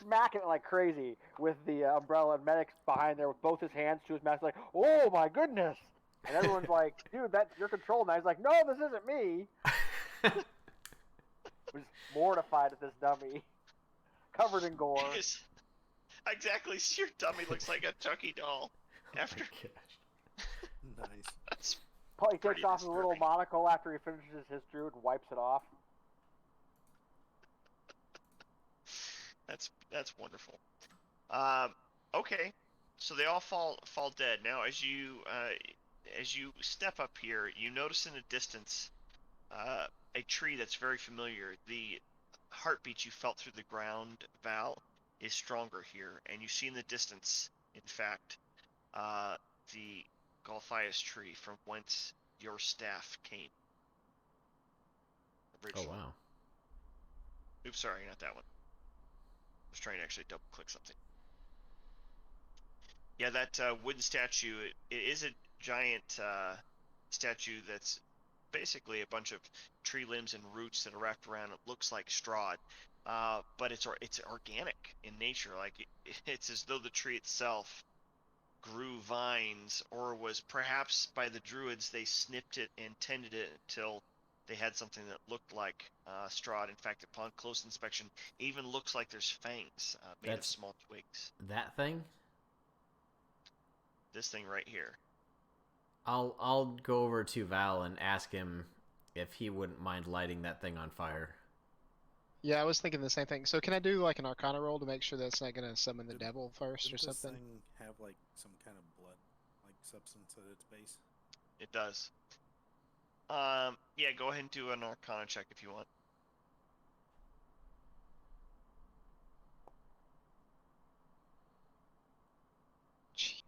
Smacking it like crazy with the umbrella, and Medic's behind there with both his hands to his mouth, like, "Oh my goodness!" And everyone's like, "Dude, that's your control now." He's like, "No, this isn't me." Was mortified at this dummy, covered in gore. Yes. Exactly. Your dummy looks like a Chucky doll. After Nice. that's Paul, he pretty takes off his little disturbing. monocle after he finishes his druid and wipes it off. That's wonderful. Okay, so they all fall dead. Now, as you step up here, you notice in the distance a tree that's very familiar. The heartbeat you felt through the ground, Val, is stronger here, and you see in the distance, in fact, the Golthias tree from whence your staff came Oh originally. wow. Oops, sorry, not that one. I was trying to actually double click something. Yeah, that wooden statue, it is a giant statue that's basically a bunch of tree limbs and roots that are wrapped around. It looks like Strahd, but it's organic in nature. Like it's as though the tree itself grew vines, or was perhaps by the druids they snipped it and tended it until they had something that looked like Strahd. In fact, upon close inspection, it even looks like there's fangs made of That's- small twigs. That thing? This thing right here. I'll go over to Val and ask him if he wouldn't mind lighting that thing on fire. Yeah, I was thinking the same thing. So can I do like an Arcana roll to make sure that's not gonna summon the Did- devil first or Doesn't this something? thing have like some kind of blood, like substance at its base? It does. Yeah, go ahead and do an Arcana check if you want. Gee.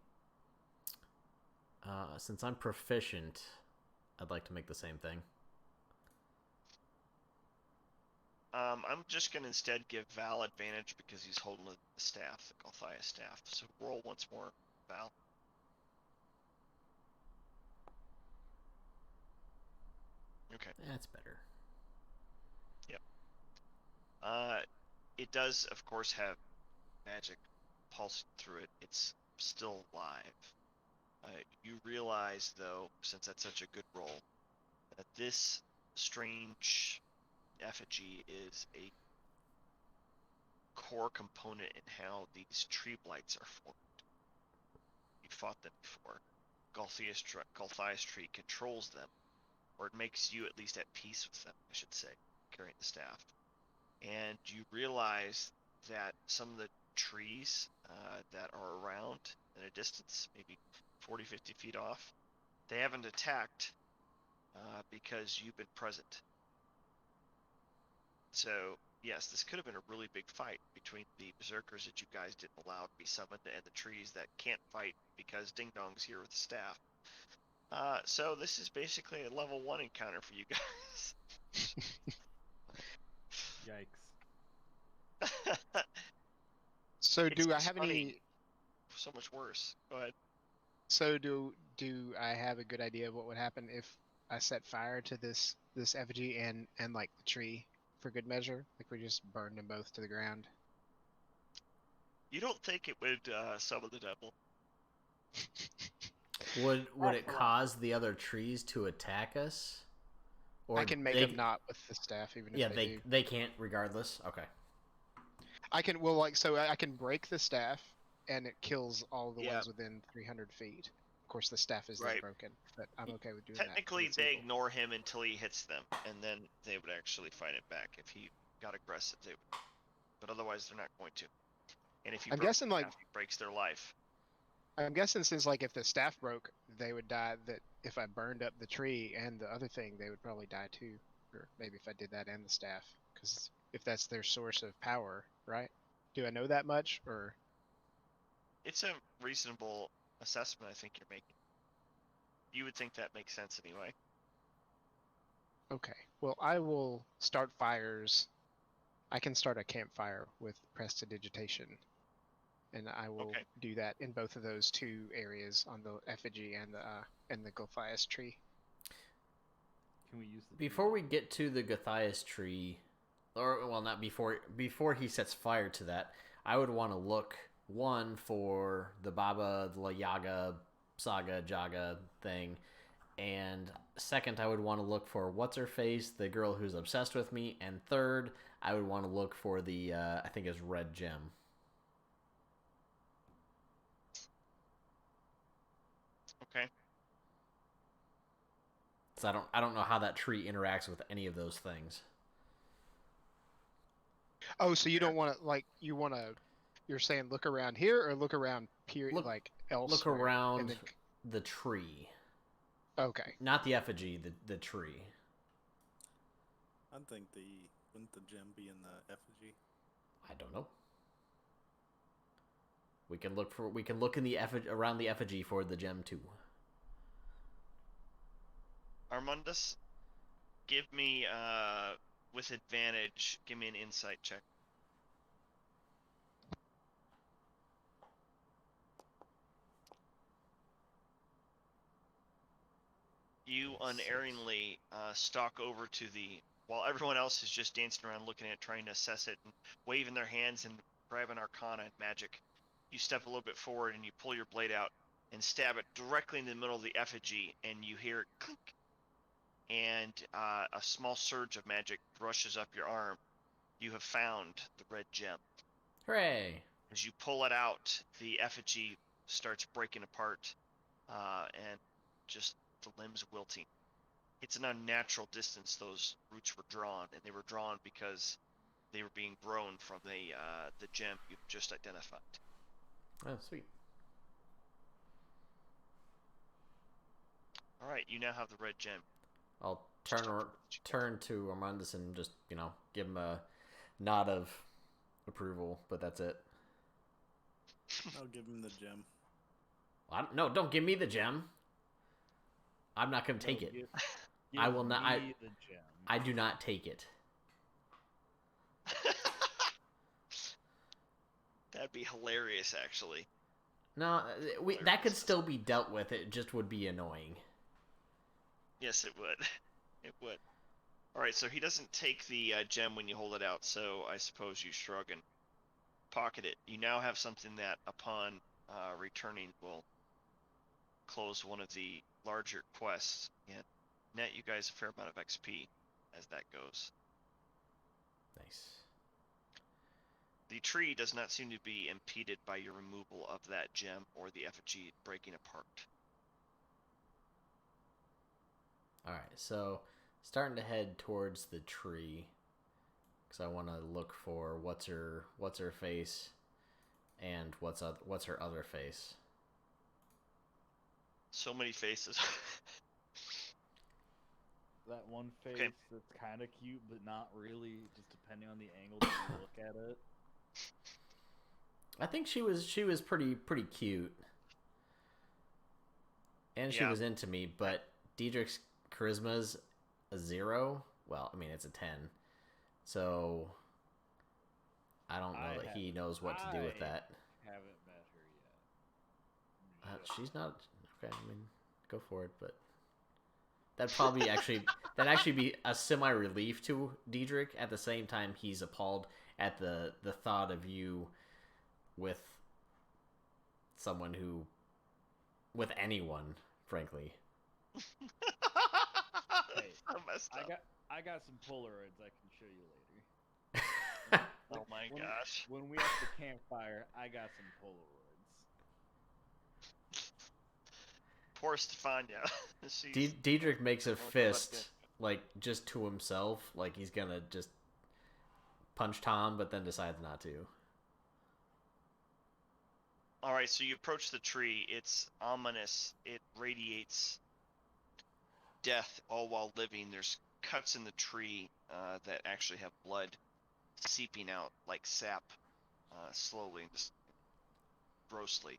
Since I'm proficient, I'd like to make the same thing. I'm just gonna instead give Val advantage because he's holding the staff, the Golthias staff. So roll once more, Val. Okay. That's better. It does, of course, have magic pulsing through it. It's still alive. You realize, though, since that's such a good roll, that this strange effigy is a core component in how these tree blights are formed. You fought them before. Golthias tree controls them, or it makes you at least at peace with them, I should say, carrying the staff. And you realize that some of the trees that are around in a distance, maybe 40, 50 feet off, they haven't attacked because you've been present. So, yes, this could have been a really big fight between the berserkers that you guys didn't allow to be summoned and the trees that can't fight because Ding Dong's here with the staff. So this is basically a level 1 encounter for you guys. Yikes. So It's do I just have funny. any? So much worse. Go ahead. So do I have a good idea of what would happen if I set fire to this effigy and like the tree for good measure? Like we just burned them both to the ground. You don't think it would summon the devil? Would it Excellent. cause the other trees to attack us? Or I can make them not with the staff, even Yeah, if they do. they can't regardless. Okay. I can I can break the staff, and it kills all the Yeah. ones within 300 feet. Of course, the staff is then Right. broken, but I'm okay with doing that. Technically, It's they legal. ignore him until he hits them, and then they would actually fight it back. If he got aggressive, they would. But otherwise, they're not going to. And if he I'm broke guessing, the like- staff, he breaks their life. I'm guessing since like if the staff broke, they would die. That if I burned up the tree and the other thing, they would probably die too. Or maybe if I did that and the staff, because if that's their source of power, right? Do I know that much, or It's a reasonable assessment I think you're making. You would think that makes sense anyway. okay? Well, I will start fires. I can start a campfire with prestidigitation, and I will Okay. do that in both of those two areas on the effigy and the Gulthias tree. Can we use the Before we get to the Guthias tree, or well, not before he sets fire to that, I would want to look one for the Baba Layaga saga jaga thing, and second, I would want to look for what's her face, the girl who's obsessed with me, and third, I would want to look for the I think it's red gem. Okay. So I don't know how that tree interacts with any of those things. Oh, so you don't want to you're saying look around here or look around Look- like elsewhere? Look around and then- the tree, Okay. not the effigy, the tree. I think wouldn't the gem be in the effigy? I don't know. We can look in the effigy, around the effigy for the gem too. Armandus, give me with advantage. Give me an insight check. You unerringly stalk over to while everyone else is just dancing around looking at it, trying to assess it, and waving their hands and grabbing arcana and magic. You step a little bit forward and you pull your blade out and stab it directly in the middle of the effigy, and you hear it clink, and a small surge of magic rushes up your arm. You have found the red gem. Hooray! As you pull it out, the effigy starts breaking apart, and just the limbs wilting. It's an unnatural distance those roots were drawn, and they were drawn because they were being grown from the gem you've just identified. Oh, sweet. All right, you now have the red gem. I'll turn to Armandus and just give him a nod of approval, but that's it. I'll give him the gem. No, don't give me the gem. I'm not going to take it. I will not. me the gem. I do not take it. That'd be hilarious, actually. No, that could still be dealt with. It just would be annoying. Yes, it would. It would. All right, so he doesn't take the gem when you hold it out, so I suppose you shrug and pocket it. You now have something that, upon returning, will close one of the larger quests and net you guys a fair amount of XP as that goes. Nice. The tree does not seem to be impeded by your removal of that gem or the effigy breaking apart. All right, so starting to head towards the tree because I want to look for what's her face and what's her other face. So many faces. That one face Okay. that's kind of cute, but not really, just depending on the angle that you look at it. I think she was pretty cute, and she Yeah. was into me. But Diedrich's charisma's a 0. Well, I mean it's a 10, so I don't know that he knows what to do with that. Haven't met her yet. She's not okay. I mean, go for it, but that'd probably that'd be a semi relief to Diedrich. At the same time, he's appalled at the thought of you with anyone, frankly. Hey, So messed up. I got some Polaroids I can show you later. Oh my gosh. When we have the campfire, I got some Polaroids. poor Stefania. Diedrich makes a Well, good luck, fist, like, just to himself, like he's gonna just punch Tom, but then decides not to. All right, so you approach the tree. It's ominous. It radiates death all while living. There's cuts in the tree that actually have blood seeping out like sap, slowly and just grossly.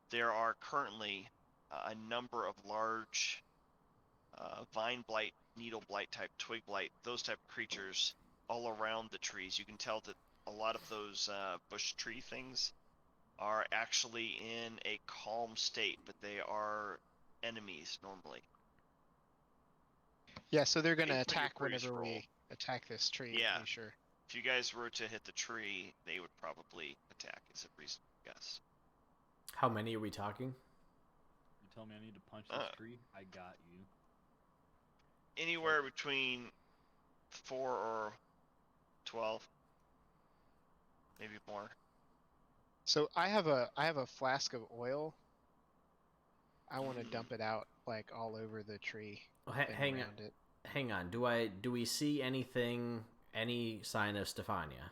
There are currently a number of large vine blight, needle blight type, twig blight, those type of creatures all around the trees. You can tell that a lot of those bush tree things are actually in a calm state, but they are enemies normally. Yeah, so they're gonna Put your attack freeze whenever roll. we attack this tree. Yeah. Pretty sure. If you guys were to hit the tree, they would probably attack. Is a reasonable guess. How many are we talking? You tell me I need to punch this tree? I got you. Anywhere between 4 or 12, maybe more. So I have a flask of oil. I want to dump it out like all over the tree and around it. Hang on. Do we see anything? Any sign of Stefania?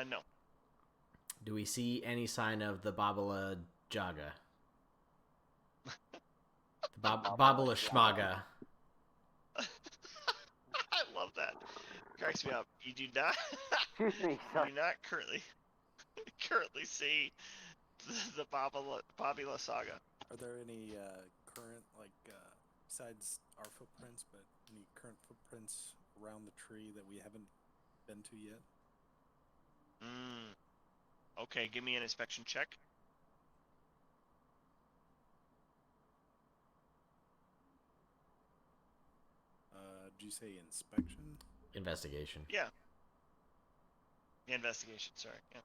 No. Do we see any sign of the Baba Layaga? The Baba Layaga. I love that. Cracks me up. You do not. Excuse me, You sorry. do not currently see the Baba Layaga. Are there any current, besides our footprints, but any current footprints around the tree that we haven't been to yet? Okay, give me an inspection check. Did you say inspection? Investigation. Yeah. Investigation, sorry. Yeah.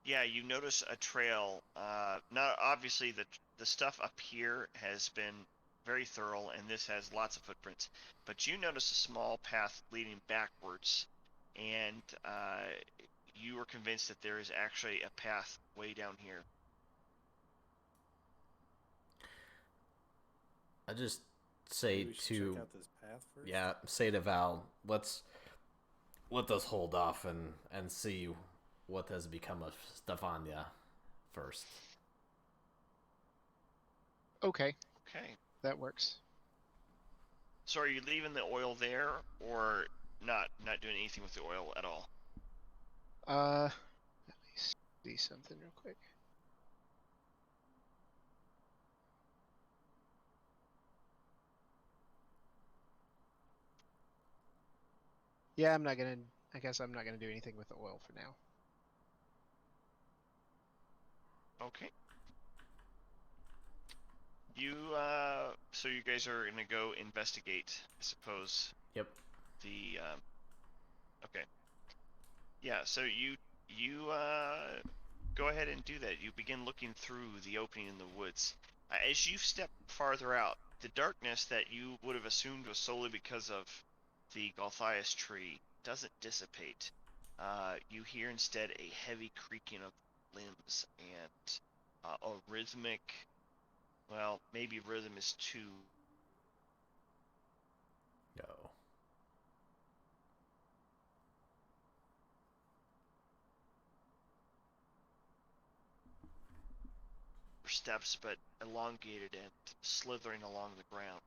Yeah, you notice a trail. Not obviously the stuff up here has been very thorough, and this has lots of footprints. But you notice a small path leading backwards, and you were convinced that there is actually a path way down here. I just say Maybe we should to check out this path first. yeah, say to Val, let us hold off and see what has become of Stefania first. Okay, Okay. that works. So are you leaving the oil there, or not doing anything with the oil at all? Let me see something real quick. Yeah, I guess I'm not gonna do anything with the oil for now. Okay. So you guys are gonna go investigate, I suppose. Yep. Okay. Yeah, so you go ahead and do that. You begin looking through the opening in the woods. As you step farther out, the darkness that you would have assumed was solely because of the Galthias tree doesn't dissipate. You hear instead a heavy creaking of limbs and a rhythmic, well, maybe rhythm is too. No. Steps, but elongated and slithering along the ground.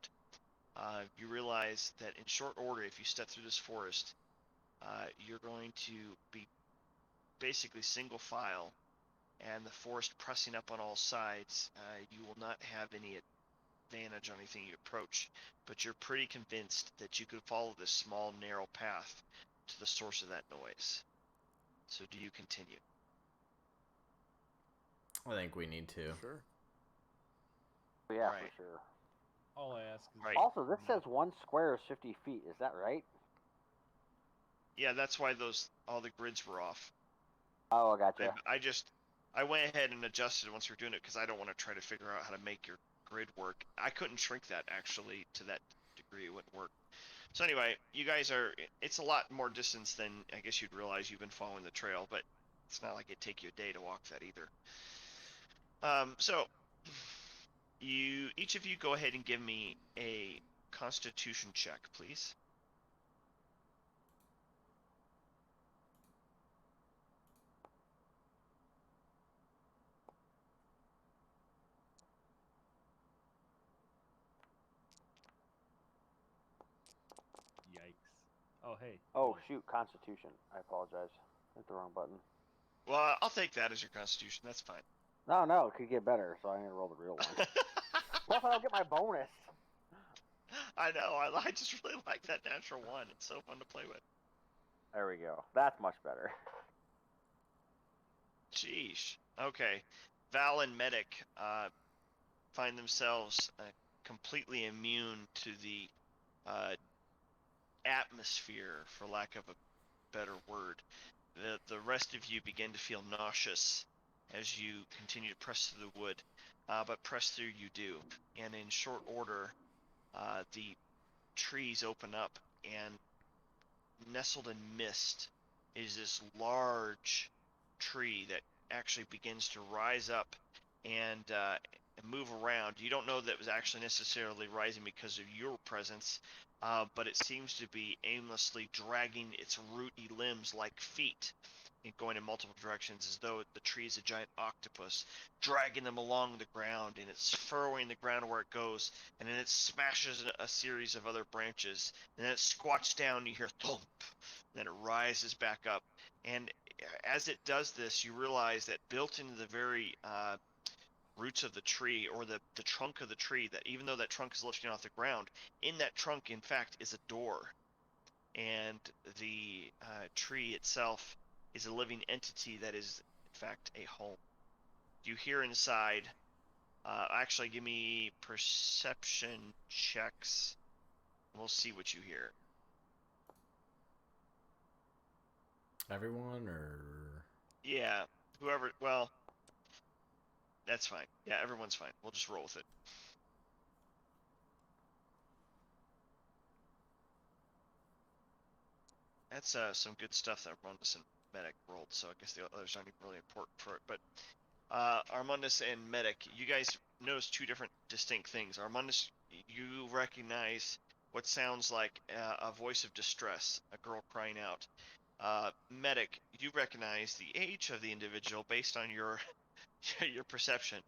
You realize that in short order, if you step through this forest, you're going to be basically single file, and the forest pressing up on all sides. You will not have any advantage on anything you approach, but you're pretty convinced that you could follow this small, narrow path to the source of that noise. So do you continue? I think we need to. Sure. Yeah, Right. for sure. All I ask is. Right. Also, this says 1 square is 50 feet. Is that right? Yeah, that's why all the grids were off. Oh, I gotcha. I went ahead and adjusted once we were doing it because I don't want to try to figure out how to make your grid work. I couldn't shrink that actually to that degree. It wouldn't work. So anyway, you guys it's a lot more distance than I guess you'd realize. You've been following the trail, but It's not like it'd take you a day to walk that either. So each of you go ahead and give me a Constitution check, please. Yikes. Oh, hey. Oh shoot, Constitution. I apologize. Hit the wrong button. Well, I'll take that as your Constitution. That's fine. No, it could get better, so I'm gonna roll the real one. Plus, I don't get my bonus. I know. I just really like that natural one. It's so fun to play with. There we go. That's much better. Sheesh. Okay. Val and Medic find themselves completely immune to the atmosphere, for lack of a better word. The rest of you begin to feel nauseous as you continue to press through the wood, but press through you do. And in short order, the trees open up, and nestled in mist is this large tree that actually begins to rise up and move around. You don't know that it was actually necessarily rising because of your presence, but it seems to be aimlessly dragging its rooty limbs like feet and going in multiple directions, as though the tree is a giant octopus, dragging them along the ground, and it's furrowing the ground where it goes, and then it smashes a series of other branches, and then it squats down, and you hear thump, and then it rises back up. And as it does this, you realize that built into the very roots of the tree, or the trunk of the tree, that even though that trunk is lifting off the ground, in that trunk, in fact, is a door. And the tree itself is a living entity that is, in fact, a home. You hear inside, actually give me perception checks. We'll see what you hear. Everyone, or Yeah, whoever, well, that's fine. Yeah, everyone's fine. We'll just roll with it. That's some good stuff that Armandus and Medic rolled, so I guess the others aren't even really important for it. But Armandus and Medic, you guys notice two different distinct things. Armandus, you recognize what sounds like a voice of distress, a girl crying out. Medic, you recognize the age of the individual based on your your perception,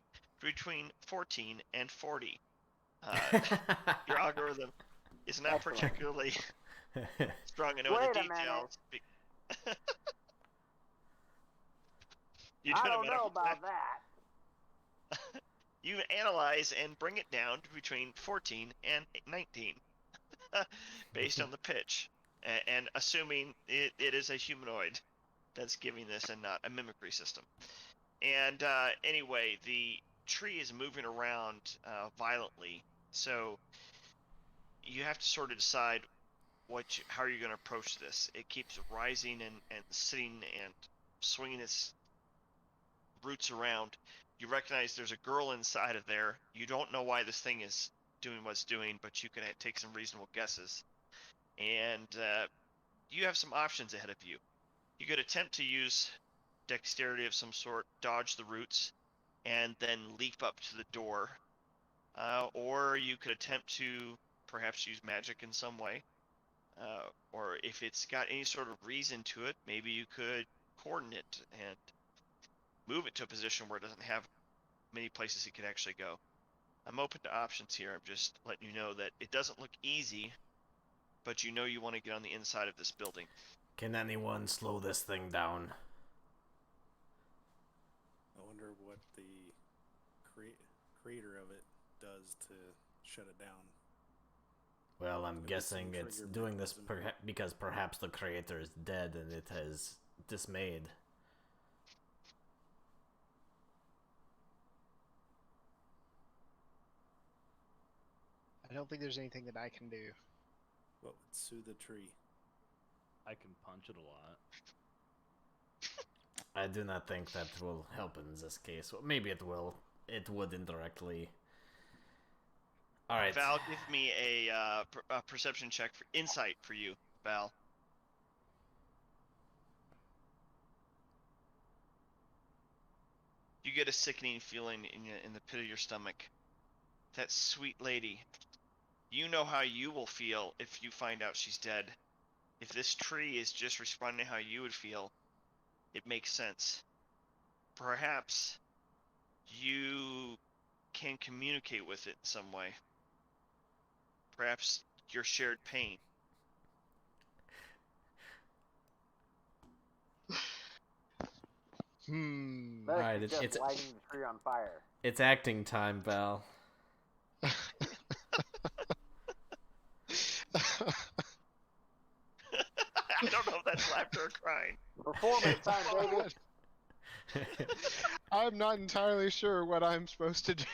between 14 and 40. Your algorithm is not Excellent. particularly strong in knowing Wait the a minute. details. You I do a don't know medical about check. that. You analyze and bring it down to between 14 and 19, based on the pitch, and assuming it is a humanoid that's giving this and not a mimicry system. And anyway, the tree is moving around violently, so you have to sort of decide how are you going to approach this. It keeps rising and sitting and swinging its roots around. You recognize there's a girl inside of there. You don't know why this thing is doing what's doing, but you can take some reasonable guesses. And you have some options ahead of you. You could attempt to use dexterity of some sort, dodge the roots, and then leap up to the door. Or you could attempt to perhaps use magic in some way. Or if it's got any sort of reason to it, maybe you could coordinate and move it to a position where it doesn't have many places it could actually go. I'm open to options here. I'm just letting you know that it doesn't look easy, but you know you want to get on the inside of this building. Can anyone slow this thing down? I wonder what the creator of it does to shut it down. Well, I'm Maybe guessing some it's trigger doing this mechanism. because perhaps the creator is dead and it has dismayed. I don't think there's anything that I can do. What would soothe the tree? I can punch it a lot. I do not think that will help in this case. Well, maybe it will. It would indirectly. All right. Val, give me a perception check for insight for you, Val. You get a sickening feeling in the pit of your stomach. That sweet lady. You know how you will feel if you find out she's dead. If this tree is just responding to how you would feel, it makes sense. Perhaps you can communicate with it in some way. Perhaps your shared pain. Hmm. Medic Alright, is just it's- lighting the tree on fire. It's acting time, Val. I don't know if that's laughter or crying. Performance time, baby. I'm not entirely sure what I'm supposed to do.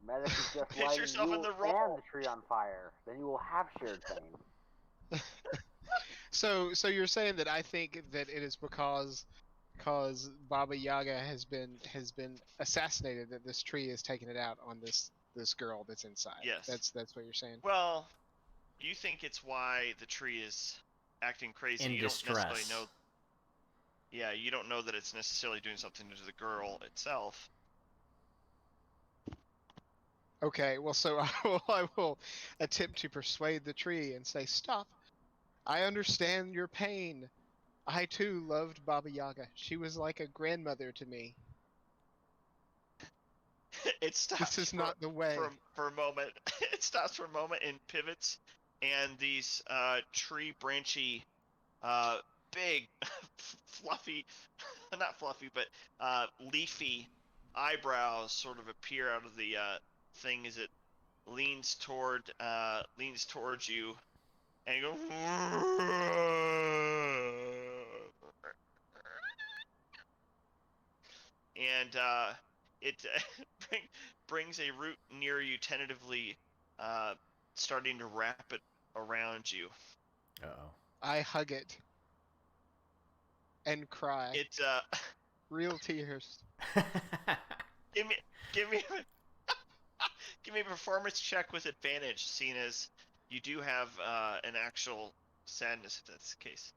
Medic is just Put lighting yourself you in the and role. the tree on fire. Then you will have shared pain. So you're saying that I think that it is because Baba Yaga has been assassinated that this tree is taking it out on this girl that's inside. Yes. That's what you're saying. Well, you think it's why the tree is acting crazy. In You distress. don't necessarily know. Yeah, you don't know that it's necessarily doing something to the girl itself. Okay, well, so I will attempt to persuade the tree and say, "Stop! I understand your pain. I too loved Baba Yaga. She was like a grandmother to me. It stops This is not the way." for a moment. It stops for a moment and pivots, and these tree branchy, big, fluffy, not fluffy, but leafy eyebrows sort of appear out of the thing as it leans towards you, and you go. And it brings a root near you, tentatively starting to wrap it around you. Uh-oh. I hug it and cry. It Real tears. give me give me a performance check with advantage, seeing as you do have an actual sadness if that's the case.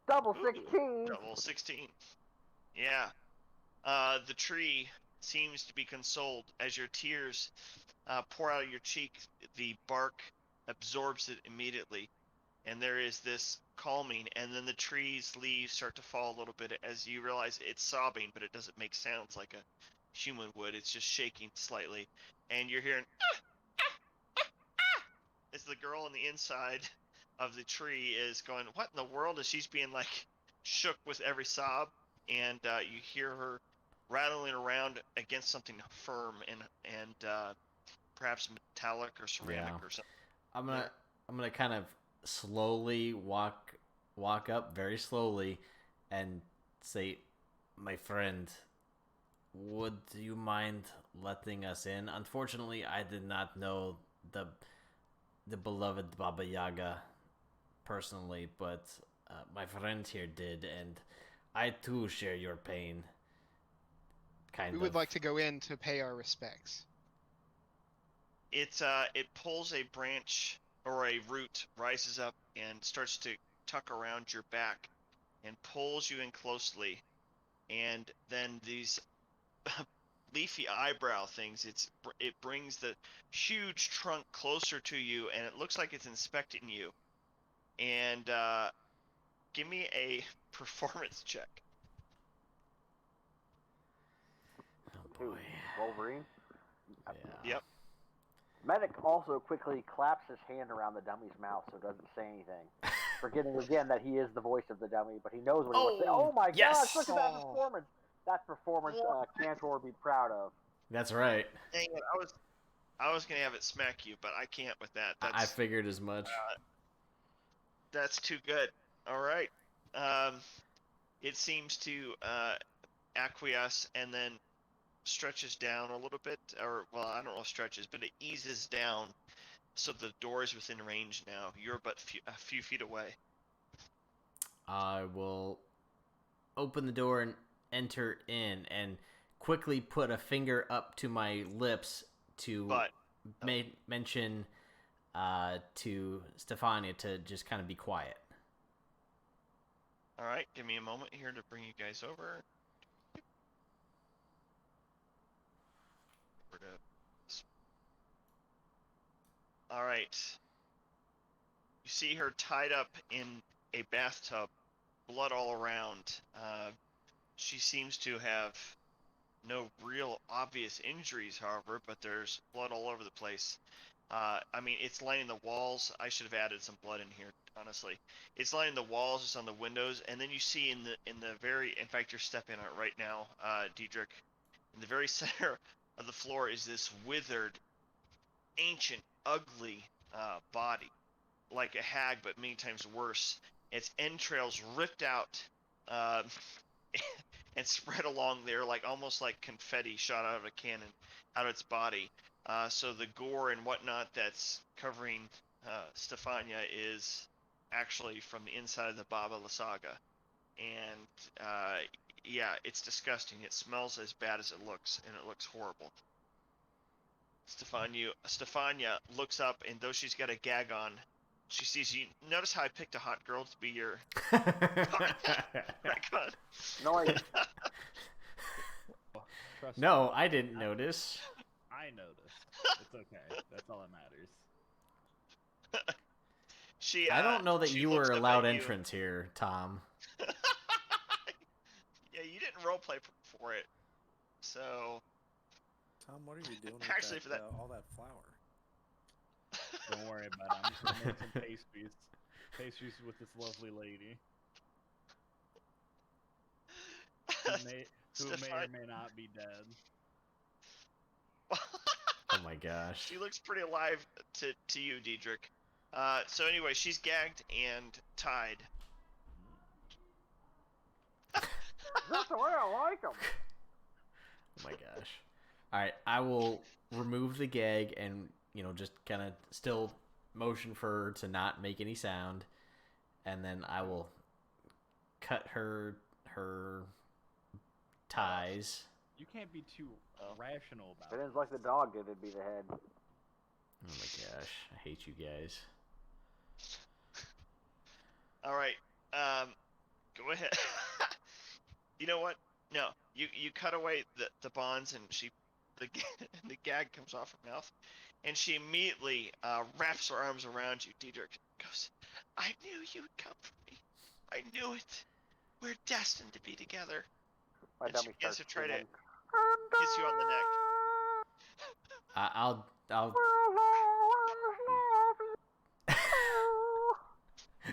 Double Ooh, 16. Double 16. Yeah. The tree seems to be consoled as your tears pour out of your cheek. The bark absorbs it immediately, and there is this calming. And then the tree's leaves start to fall a little bit as you realize it's sobbing, but it doesn't make sounds like a human would. It's just shaking slightly, and you're hearing as the girl on the inside of the tree is going, "What in the world?" As she's being like shook with every sob, and you hear her rattling around against something firm and perhaps metallic or ceramic Yeah. or something. I'm gonna kind of slowly walk up very slowly and say, "My friend, would you mind letting us in? Unfortunately, I did not know the beloved Baba Yaga personally, but my friend here did, and I too share your pain." We would like to go in to pay our respects. It pulls a branch or a root, rises up and starts to tuck around your back and pulls you in closely, and then these leafy eyebrow things, it brings the huge trunk closer to you, and it looks like it's inspecting you. And give me a performance check. Oh boy. Wolverine. Yeah. Yep. Medic also quickly claps his hand around the dummy's mouth so it doesn't say anything. Forgetting again that he is the voice of the dummy, but he knows what he wants to say. Oh my yes! gosh, look at that performance! That performance Cantor would be proud of. That's right. Dang it, I was gonna have it smack you, but I can't with that. I figured as much. That's too good. All right. It seems to acquiesce and then stretches down a little bit, or well, I don't know if stretches, but it eases down, so the door is within range now. You're but a few feet away. I will open the door and enter in, and quickly put a finger up to my lips to mention to Stefania to just kind of be quiet. All right, give me a moment here to bring you guys over. All right. You see her tied up in a bathtub, blood all around. She seems to have no real obvious injuries, however, but there's blood all over the place. I mean, it's lining the walls. I should have added some blood in here, honestly. It's lining the walls, it's on the windows, and then you see in the very, in fact, you're stepping on it right now, Diedrich. In the very center of the floor is this withered, ancient, ugly body, like a hag, but many times worse. Its entrails ripped out uh, and spread along there, like almost like confetti shot out of a cannon, out of its body. So the gore and whatnot that's covering Stefania is actually from the inside of the Baba Layaga, and yeah, it's disgusting. It smells as bad as it looks, and it looks horrible. Stefania looks up, and though she's got a gag on, she sees you. Notice how I picked a hot girl to be your icon. No, Trust No, me, I didn't notice. I noticed. It's okay. That's all that matters. She. I don't know that she you looks were up allowed at you. entrance here, Tom. Yeah, you didn't roleplay for it, so. Tom, what are you doing with Actually, that, for that- all that flour? Don't worry about it. I'm just gonna make some pastries. Pastries with this lovely lady. Who may or may not be dead. Oh my gosh. She looks pretty alive to you, Diedrich. So anyway, she's gagged and tied. that's the way I like them. Oh my gosh. Alright, I will remove the gag and, just kind of still motion for her to not make any sound. And then I will cut her ties. You can't be too rational about If it it. ends like the dog did, it'd be the head. Oh my gosh. I hate you guys. All right. Go ahead. You know what? No, you cut away the bonds, and the gag comes off her mouth, and she immediately wraps her arms around you, Diedrich. Goes, I knew you'd come for me. I knew it. We're destined to be together. My And she dummy begins starts to try to singing. kiss you on the neck. I'll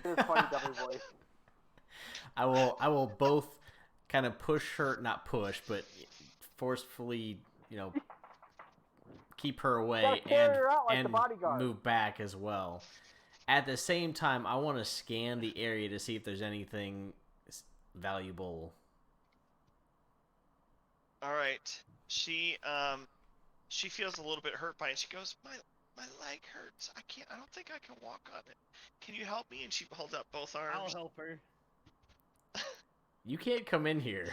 His funny dummy voice. I will both kind of push her, not push, but forcefully, keep her away Gotta carry her out like the and bodyguard. move back as well. At the same time, I want to scan the area to see if there's anything valuable. All right. She feels a little bit hurt by it. She goes, my leg hurts. I don't think I can walk on it. Can you help me? And she holds up both I'll arms. help her. You can't come in here.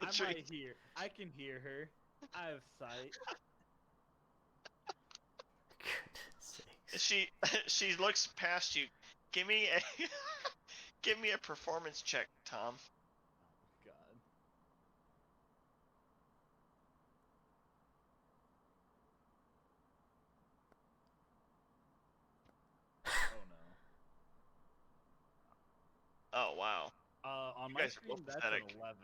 I True. might hear. I can hear her. I have sight. Goodness sakes. She looks past you. Give me a performance check, Tom. God. Oh no. Oh wow. On You my guys are screen, both that's pathetic. an 11.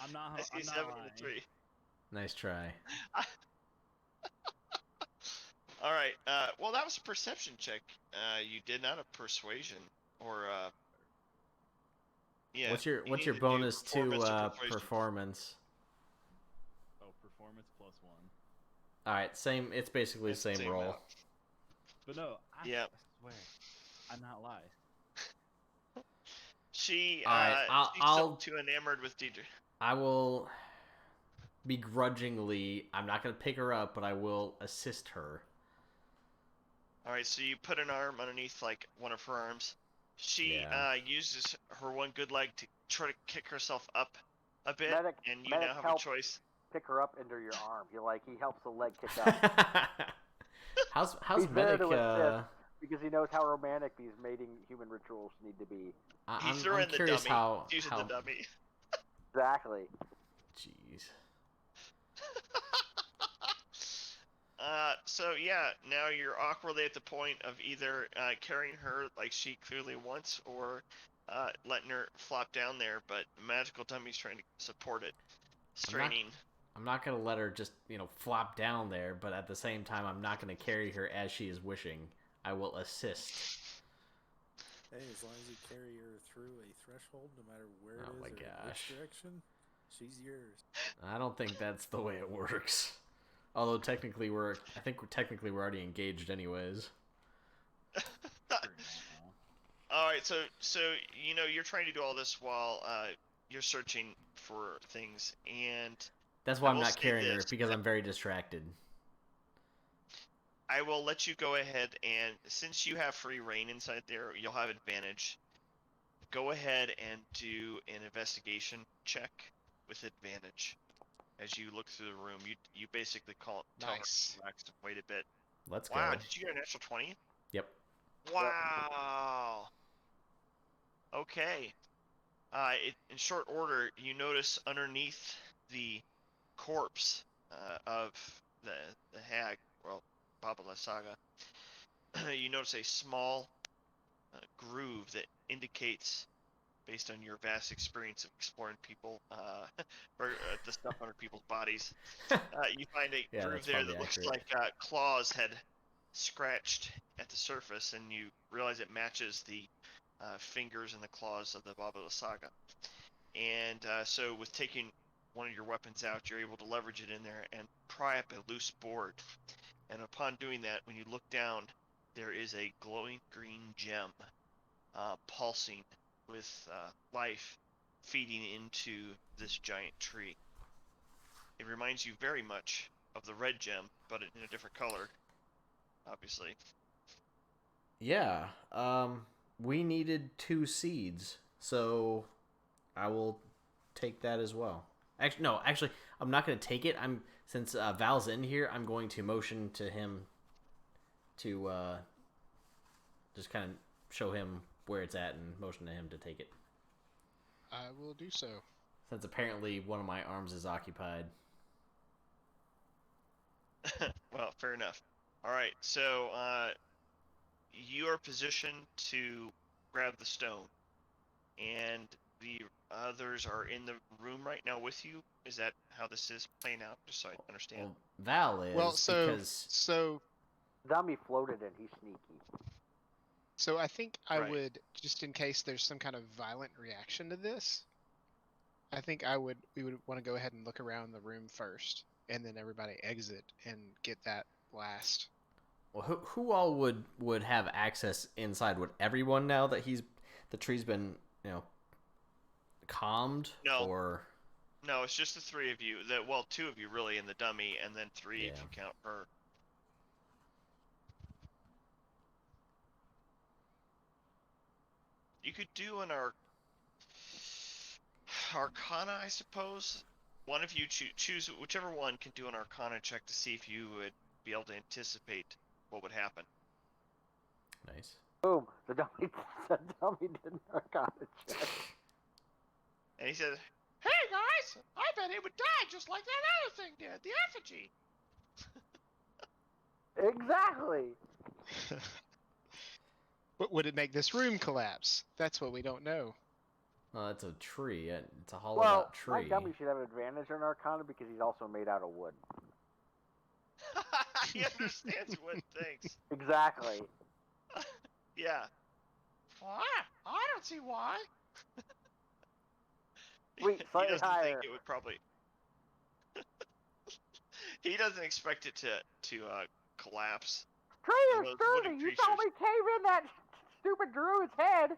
I'm not. I see I'm 7 not and lying. a 3. Nice try. All right. Well, that was a perception check. You did not a persuasion or yeah. What's you your need to do bonus to performance or persuasion. performance? Oh, performance +1. All right, same. It's basically the It's the same same roll. amount. But no, I Yep. swear, I'm not lying. She All right, she's I'll- too enamored with Deidre. I will begrudgingly. I'm not gonna pick her up, but I will assist her. All right, so you put an arm underneath like one of her arms. She Yeah. uses her one good leg to try to kick herself up a bit, Medic- and you medic now have help. a choice. Pick her up into your arm. He helps the leg kick up. how's He's there medic? to assist. because he knows how romantic these mating human rituals need to be. He I'm, threw I'm in the curious dummy. how. Using the dummy. Exactly. Jeez. So yeah, now you're awkwardly at the point of either carrying her like she clearly wants, or letting her flop down there. But magical dummy's trying to support it, straining. I'm not gonna let her just flop down there, but at the same time, I'm not gonna carry her as she is wishing. I will assist. Hey, as long as you carry her through a threshold, no matter where Oh it my is or in gosh. which direction, she's yours. I don't think that's the way it works. Although technically we're already engaged anyways. All right, so you're trying to do all this while you're searching for things, and That's why I I'm will not say carrying her this. because I'm very distracted. I will let you go ahead, and since you have free reign inside there, you'll have advantage. Go ahead and do an investigation check with advantage. As you look through the room, you basically tell her Nice. to relax and wait a bit. Let's Wow, go. did you get a natural 20? Yep. Wow. Okay. In short order, you notice underneath the corpse of the hag, well, Baba Layaga, you notice a small groove that indicates, based on your vast experience of exploring people, or the stuff under people's bodies, you find a Yeah, groove that's there probably that looks accurate. like claws had scratched at the surface, and you realize it matches the fingers and the claws of the Baba Layaga. And so with taking one of your weapons out, you're able to leverage it in there and pry up a loose board. And upon doing that, when you look down, there is a glowing green gem pulsing with life feeding into this giant tree. It reminds you very much of the red gem, but in a different color, obviously. Yeah. We needed 2 seeds, so I will take that as well. Actually, no. Actually, I'm not going to take it. Since Val's in here, I'm going to motion to him to just kind of show him where it's at and motion to him to take it. I will do so. Since apparently one of my arms is occupied. Well, fair enough. All right, so you are positioned to grab the stone, and the others are in the room right now with you. Is that how this is playing out? Just so I understand. Well, Val is Well, because Dummy floated in. He's sneaky. So I think I Right. would, just in case there's some kind of violent reaction to this, I think we would want to go ahead and look around the room first, and then everybody exit and get that last. well, who all would have access inside? Would everyone now that the tree's been calmed? No. Or No, it's just the three of you. Well, two of you really, and the dummy, and then three if you count her. You could do an Arcana, I suppose. One of you choose whichever one can do an Arcana check to see if you would be able to anticipate what would happen. nice. Boom. The dummy did an Arcana check. And he said, "Hey guys, I bet it would die just like that other thing did, the effigy." Exactly. But would it make this room collapse? That's what we don't know. Well, it's a tree. It's a hollowed Well, out tree. my dummy should have an advantage on Arcana because he's also made out of wood. He understands wood things. Exactly. Yeah. Why? I don't see why. Sweet, He slightly doesn't higher. think it would probably. He doesn't expect it to collapse. Tree is Those sturdy. wooden You saw me creatures. cave in that stupid druid's head.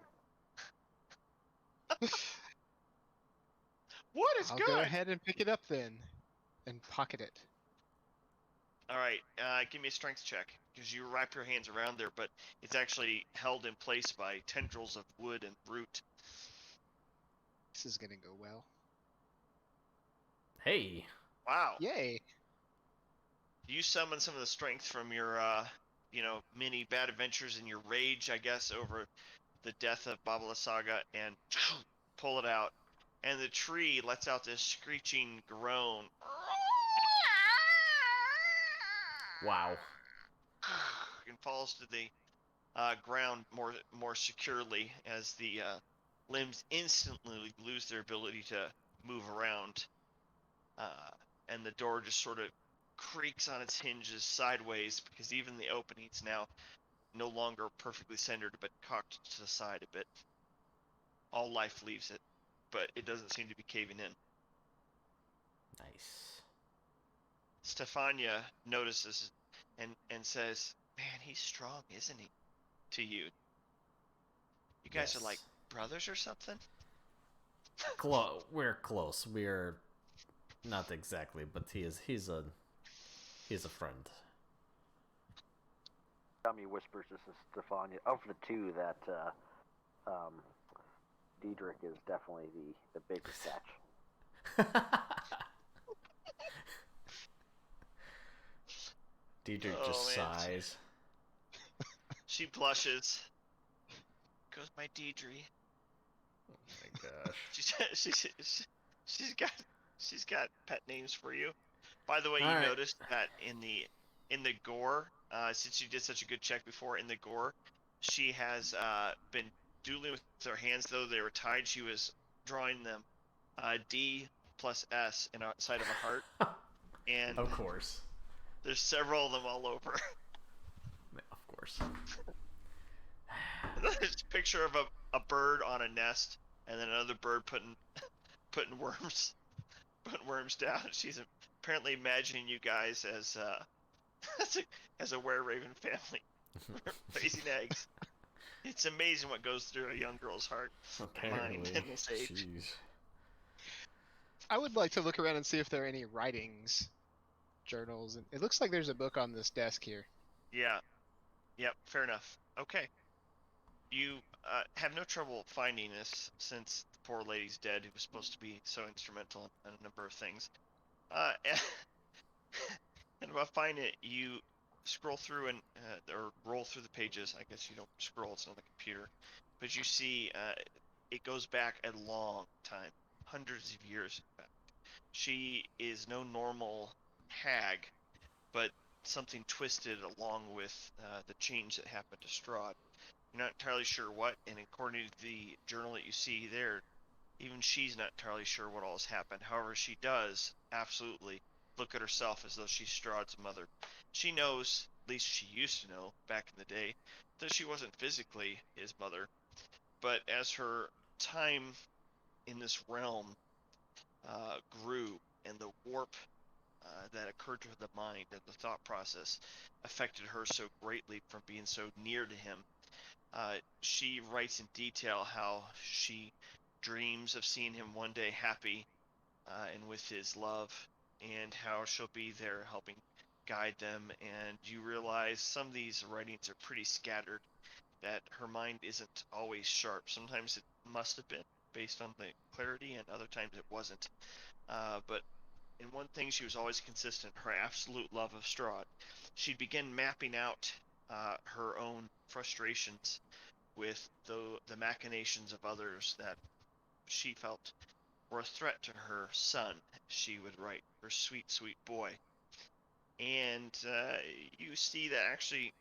Wood is I'll good. go ahead and pick it up then, and pocket it. All right, give me a strength check because you wrap your hands around there, but it's actually held in place by tendrils of wood and root. This is gonna go well. Hey. Wow. Yay! You summon some of the strength from your many bad adventures in your rage, I guess, over the death of Baba Layaga, and pull it out. And the tree lets out this screeching groan. Wow. And falls to the ground more securely as the limbs instantly lose their ability to move around. And the door just sort of creaks on its hinges sideways because even the opening's now no longer perfectly centered but cocked to the side a bit. All life leaves it, but it doesn't seem to be caving in. Nice. Stefania notices and says, "Man, he's strong, isn't he?" To you. You guys are like Yes. brothers or something? We're close. We're not exactly, but he's a friend. Dummy whispers this is Stefania. Of the two, that Diedrich is definitely the bigger catch. Diedrich Oh, just man. sighs. She blushes. Goes my Deidre. Oh my gosh. She's got pet names for you. By the way, All you right. noticed that in the gore, since you did such a good check before in the gore, she has been doodling with her hands, though they were tied. She was drawing them D plus S inside of a heart, and Of course. there's several of them all over. Of course. There's a picture of a bird on a nest, and then another bird putting worms down. She's apparently imagining you guys as as a were-raven family raising eggs. It's amazing what goes through a young girl's heart and mind Apparently. in this age. Jeez. I would like to look around and see if there are any writings, journals, and it looks like there's a book on this desk here. Yeah. Yep. Fair enough. Okay. You have no trouble finding this since the poor lady's dead, who was supposed to be so instrumental in a number of things. And about finding it, you scroll through and or roll through the pages. I guess you don't scroll; it's not a computer. But you see, it goes back a long time, hundreds of years. In fact, she is no normal hag, but something twisted along with the change that happened to Strahd. You're not entirely sure what, and according to the journal that you see there, even she's not entirely sure what all has happened. However, she does absolutely look at herself as though she's Strahd's mother. She knows, at least she used to know back in the day, that she wasn't physically his mother. But as her time in this realm grew and the warp that occurred to the mind and the thought process affected her so greatly from being so near to him, she writes in detail how she dreams of seeing him one day happy and with his love, and how she'll be there helping guide them. And you realize some of these writings are pretty scattered, that her mind isn't always sharp. Sometimes it must have been based on the clarity, and other times it wasn't. But in one thing, she was always consistent: her absolute love of Strahd. She'd begin mapping out her own frustrations with the machinations of others that she felt were a threat to her son, she would write, her sweet, sweet boy. And you see that actually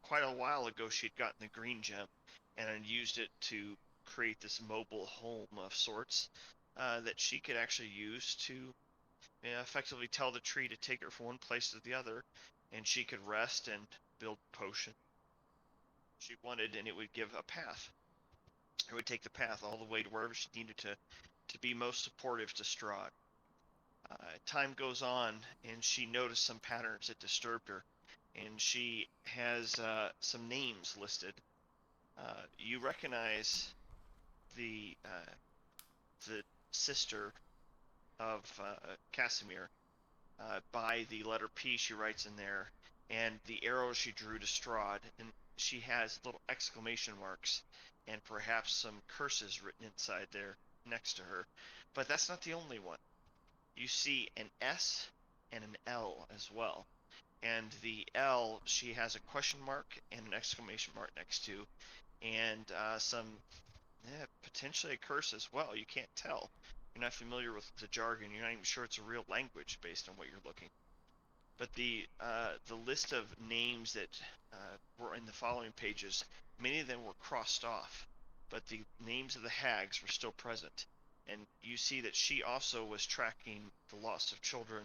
quite a while ago she'd gotten the green gem and had used it to create this mobile home of sorts that she could actually use to effectively tell the tree to take her from one place to the other, and she could rest and build potion she wanted, and it would give a path. It would take the path all the way to wherever she needed to be most supportive to Strahd. Time goes on, and she noticed some patterns that disturbed her, and she has some names listed. You recognize the sister of Casimir by the letter P she writes in there, and the arrow she drew to Strahd, and she has little exclamation marks and perhaps some curses written inside there next to her. But that's not the only one. You see an S and an L as well. and the L, she has a question mark and an exclamation mark next to, and some potentially a curse as well. You can't tell. You're not familiar with the jargon. You're not even sure it's a real language based on what you're looking. But the list of names that were in the following pages, many of them were crossed off, but the names of the hags were still present. And you see that she also was tracking the loss of children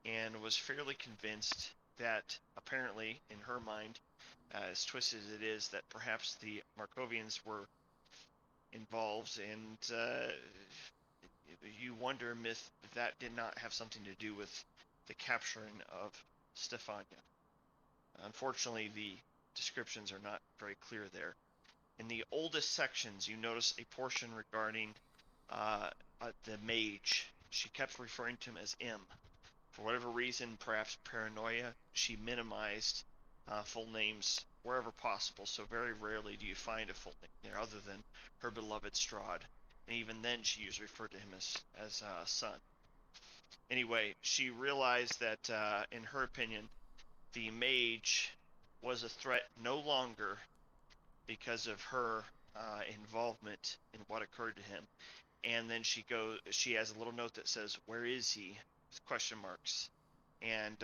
and was fairly convinced that apparently, in her mind, as twisted as it is, that perhaps the Markovians were involved, and you wonder if that did not have something to do with the capturing of Stefania. Unfortunately, the descriptions are not very clear there. In the oldest sections, you notice a portion regarding the mage. She kept referring to him as M. For whatever reason, perhaps paranoia, she minimized full names wherever possible, so very rarely do you find a full name there other than her beloved Strahd. And even then, she usually referred to him as son. Anyway, she realized that, in her opinion, the mage was a threat no longer because of her involvement in what occurred to him. And then she has a little note that says, "Where is he?" with question marks. And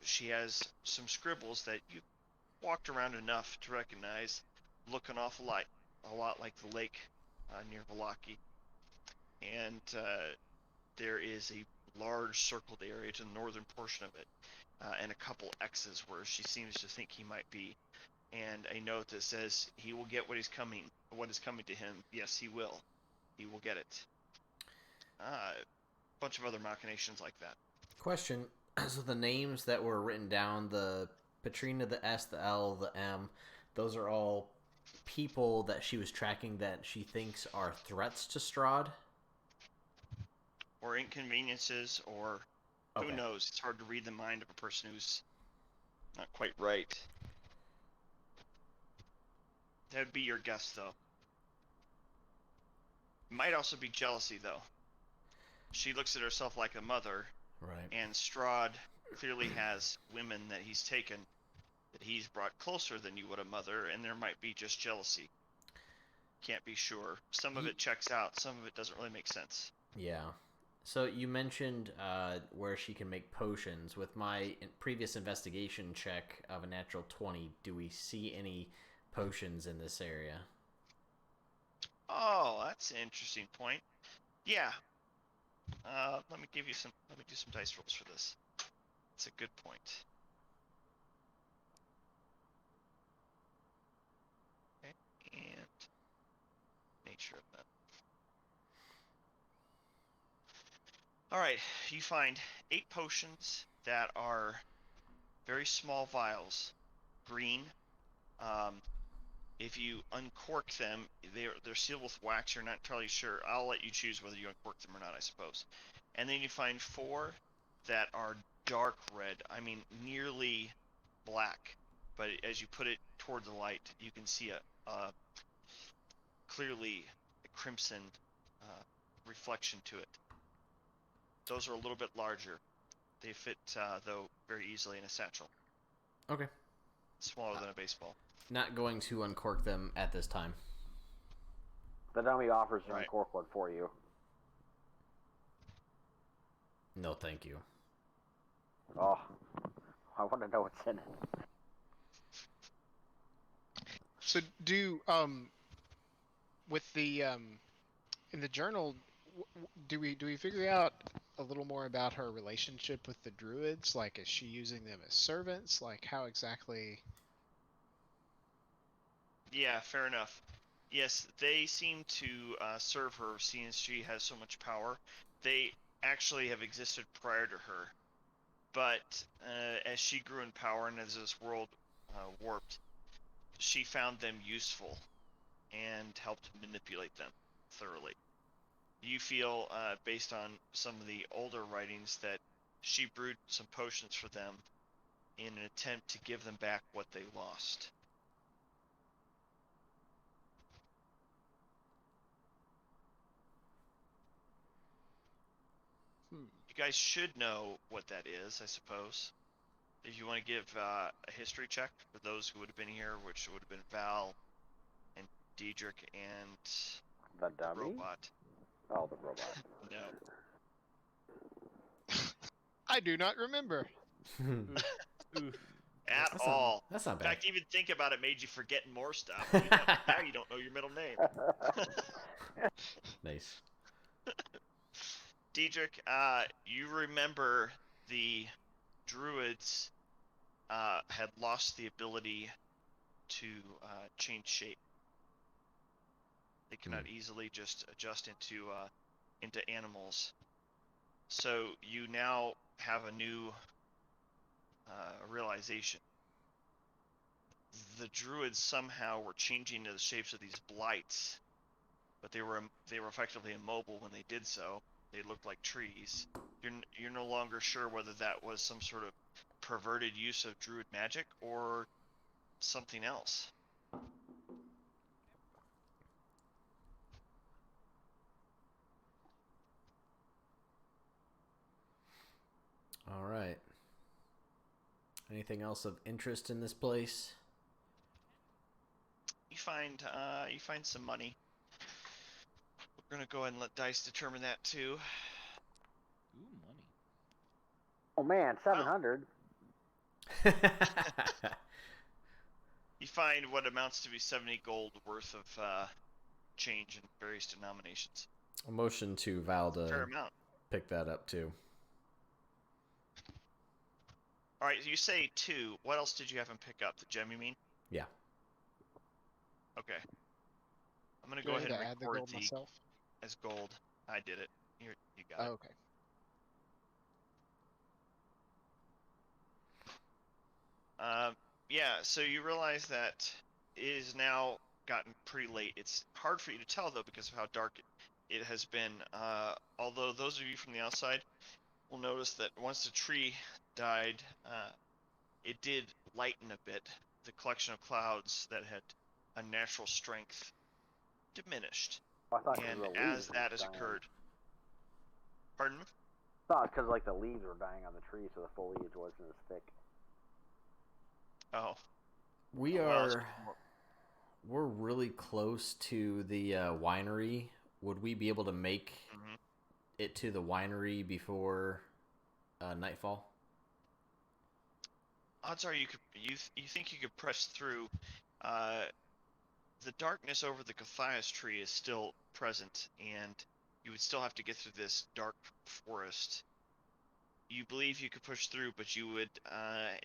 she has some scribbles that you walked around enough to recognize look an awful lot, a lot like the lake near Valaki. And there is a large circled area to the northern portion of it, and a couple X's where she seems to think he might be, and a note that says he will get what is coming to him. Yes, he will. He will get it. A bunch of other machinations like that. Question. So the names that were written down, the Patrina, the S, the L, the M, those are all people that she was tracking that she thinks are threats to Strahd? Or inconveniences, or who Okay. knows? It's hard to read the mind of a person who's not quite right. That would be your guess, though. It might also be jealousy, though. She looks at herself like a mother, Right. and Strahd clearly has women that he's taken, that he's brought closer than you would a mother, and there might be just jealousy. Can't be sure. Some of it checks out, some of it doesn't really make sense. Yeah. So you mentioned where she can make potions. With my previous investigation check of a natural 20, do we see any potions in this area? Oh, that's an interesting point. Yeah. Let me do some dice rolls for this. That's a good point. Okay, and nature of that. Alright, you find 8 potions that are very small vials, green. If you uncork them, they're sealed with wax. You're not entirely sure. I'll let you choose whether you uncork them or not, I suppose. And then you find 4 that are dark red. I mean, nearly black. But as you put it toward the light, you can see clearly a crimson reflection to it. Those are a little bit larger. They fit, though, very easily in a satchel. Okay. Smaller than a baseball. Not going to uncork them at this time. The dummy offers to Right. uncork one for you. No, thank you. Oh, I want to know what's in it. So with the in the journal, do we figure out a little more about her relationship with the druids? Like, is she using them as servants? Like, how exactly? Yeah, fair enough. Yes, they seem to serve her, seeing as she has so much power. They actually have existed prior to her, but as she grew in power and as this world warped, she found them useful and helped manipulate them thoroughly. You feel, based on some of the older writings, that she brewed some potions for them in an attempt to give them back what they lost. You guys should know what that is, I suppose. if you want to give a history check for those who would have been here, which would have been Val and Diedrich and The the dummy? robot. Oh, the robot. No. I do not remember. Oof. At That's all. That's not In bad. fact, even think about it made you forget more stuff. Now you don't know your middle name. Nice. Diedrich, you remember the druids had lost the ability to change shape. They cannot easily just adjust into animals. So you now have a new realization. The druids somehow were changing into the shapes of these blights, but they were effectively immobile when they did so. They looked like trees. You're no longer sure whether that was some sort of perverted use of druid magic or something else. All right. Anything else of interest in this place? You find some money. We're gonna go ahead and let dice determine that too. Ooh, money. Oh man, 700. You find what amounts to be 70 gold worth of change in various denominations. A motion to Val Fair to amount. pick that up too. All right, you say 2. What else did you have him pick up? The gem, you mean? Yeah. Okay. I'm gonna Do go I ahead need and to add the record gold myself? as gold. I did it. You got Oh, it. okay. Yeah, so you realize that it is now gotten pretty late. It's hard for you to tell, though, because of how dark it has been. Although those of you from the outside will notice that once the tree died, it did lighten a bit. The collection of clouds that had a natural strength diminished. Oh, I thought because And the leaves as were that has dying. occurred... Pardon? I thought because like the leaves were dying on the tree, so the foliage wasn't as thick. Oh. We Well, it's are. more... We're really close to the winery. Would we be able to make Mhm. it to the winery before nightfall? Odds are you think you could press through. The darkness over the Cathias tree is still present, and you would still have to get through this dark forest. You believe you could push through, but you would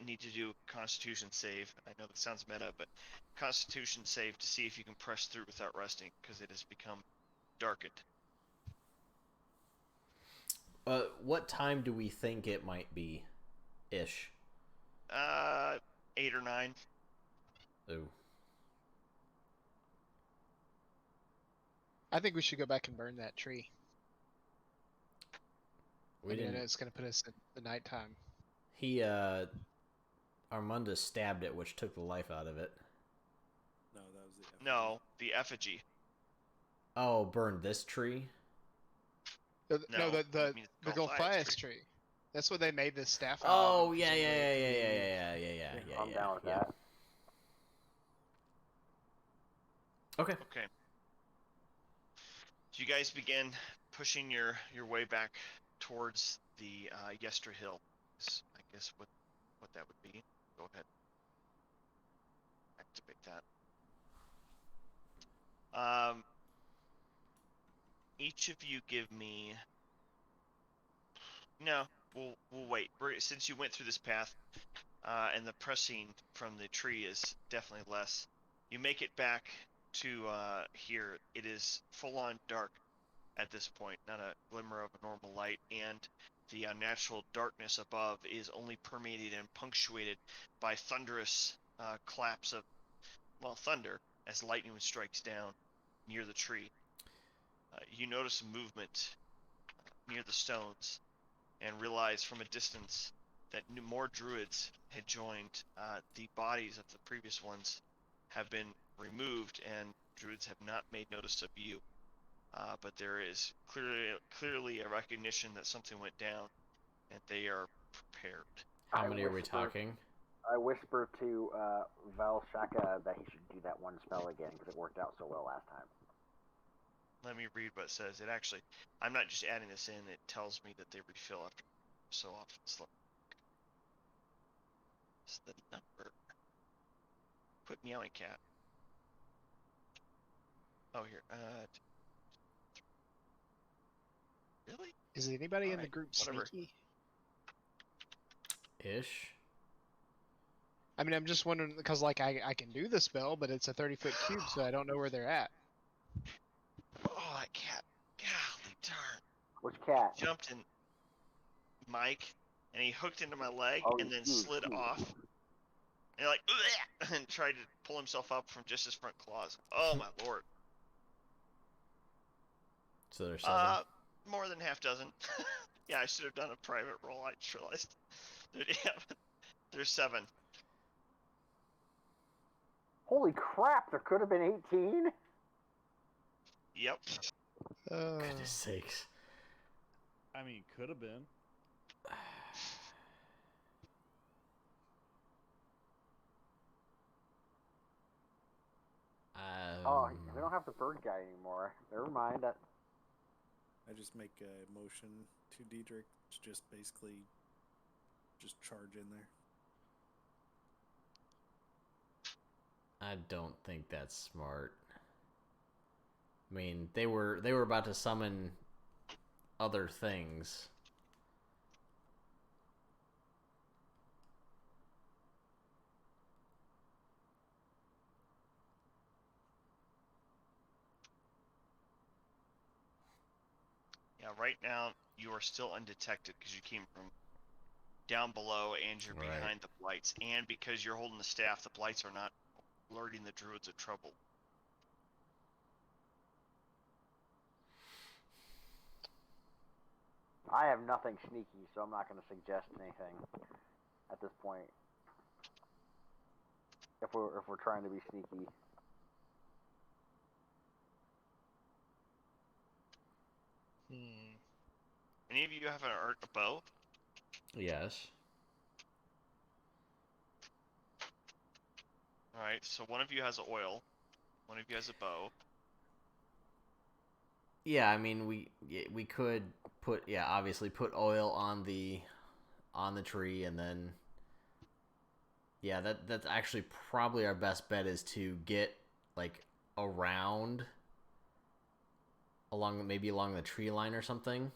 need to do a Constitution save. I know that sounds meta, but Constitution save to see if you can press through without resting, because it has become darkened. What time do we think it might be? Ish. 8 or 9. Ooh. I think we should go back and burn that tree. We I know didn't. it's going to put us in the nighttime. He Armanda stabbed it, which took the life out of it. No, that was the effigy. No, the effigy. Oh, burned this tree? No, No, the I mean, the Goliath's Goliath tree. tree. That's what they made this staff out Oh, of. yeah. Yeah, I'm down with that. Okay. Okay. So you guys begin pushing your way back towards the Yester Hill. I guess what that would be. Go ahead. Activate that. Each of you give me. No, we'll wait. Since you went through this path, and the pressing from the tree is definitely less. You make it back to here. It is full on dark at this point, not a glimmer of a normal light, and the natural darkness above is only permeated and punctuated by thunderous claps of, thunder as lightning strikes down near the tree. You notice a movement near the stones and realize from a distance that more druids had joined. The bodies of the previous ones have been removed, and druids have not made notice of you. But there is clearly a recognition that something went down, and they are prepared. How many are we talking? I whisper to Valshaka that he should do that one spell again because it worked out so well last time. Let me read what it says. It actually, I'm not just adding this in. It tells me that they refill after so often. It's the number. Quit meowing, cat. Oh, here. Really? Is anybody in the Alright, group whatever. sneaky? Ish. I mean, I'm just wondering because like I can do the spell, but it's a 30-foot cube, so I don't know where they're at. Oh, that cat. Golly darn. Which cat? Jumped in Mike, and he hooked into my leg Oh, and then you, slid you. off. And like, and tried to pull himself up from just his front claws. Oh, my lord. So there's 7. More than half dozen. Yeah, I should have done a private roll. I just realized. Yeah, there's 7. Holy crap! There could have been 18. Yep. Goodness sakes. I mean, could have been. Oh, we don't have the bird guy anymore. Never mind. I just make a motion to Diedrich to just basically just charge in there. I don't think that's smart. I mean, they were about to summon other things. Yeah, right now you are still undetected because you came from down below and you're Right. behind the blights, and because you're holding the staff, the blights are not alerting the druids of trouble. I have nothing sneaky, so I'm not going to suggest anything at this point. If we're trying to be sneaky. Any of you have a bow? Yes. All right, so one of you has oil, one of you has a bow. Yeah, I mean we could put obviously put oil on the tree, and then that's actually probably our best bet is to get like around along the tree line or something.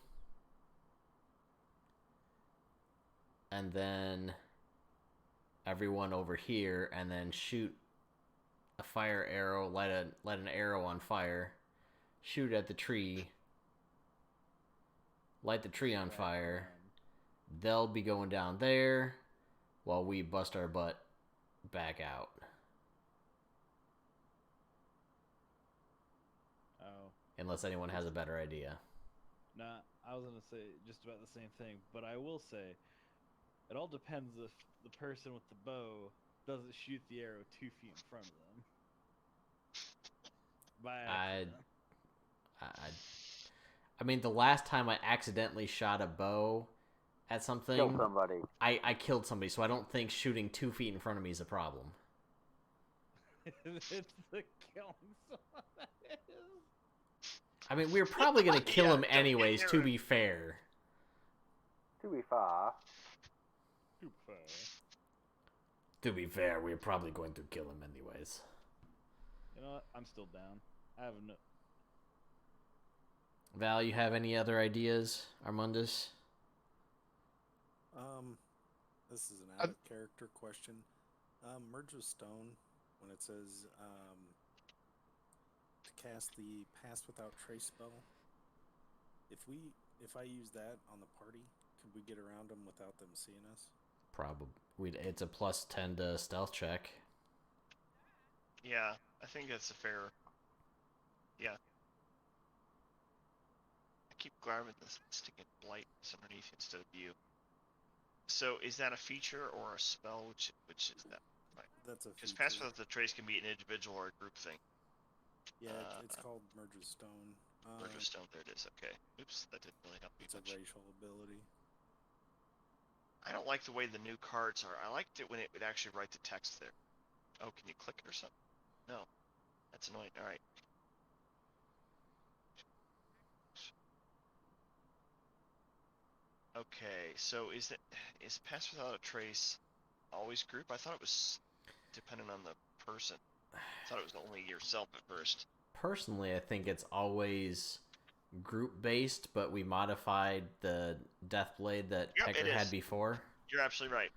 And then everyone over here, and then shoot a fire arrow, light an arrow on fire, shoot at the tree, light the tree on fire. They'll be going down there while we bust our butt back out. Oh. Unless anyone has a better idea. Nah, I was gonna say just about the same thing, but I will say, it all depends if the person with the bow doesn't shoot the arrow 2 feet in front of them. By accident. I mean, the last time I accidentally shot a bow at something, Kill somebody. I killed somebody, so I don't think shooting 2 feet in front of me is a problem. It's the killing someone that is. I mean, we're probably going to kill Yeah, him don't anyways, get to near be fair. To be fair. To be fair, we're probably going to kill him anyways. You know what? I'm still down. I have no. Val, you have any other ideas, Armandus? This is an out of character question. Merge with stone when it says to cast the Pass Without Trace spell. If I use that on the party, could we get around them without them seeing us? Probably. It's a plus 10 to stealth check. Yeah, I think that's a fair. Yeah. I keep grabbing this sticking blights underneath instead of you. So is that a feature or a spell? Which is that? Right. That's a Because feature. Pass Without the Trace can be an individual or a group thing. Yeah, it's called Merge with Stone. Merge with Stone, there it is. Okay. Oops, that didn't really help me It's a much. racial ability. I don't like the way the new cards are. I liked it when it would actually write the text there. Oh, can you click it or something? No. That's annoying. All right. Okay, so is Pass Without a Trace always group? I thought it was dependent on the person. I thought it was only yourself at first. Personally, I think it's always group based, but we modified the Death Blade that Yep, Hecker it had is. before. You're absolutely right.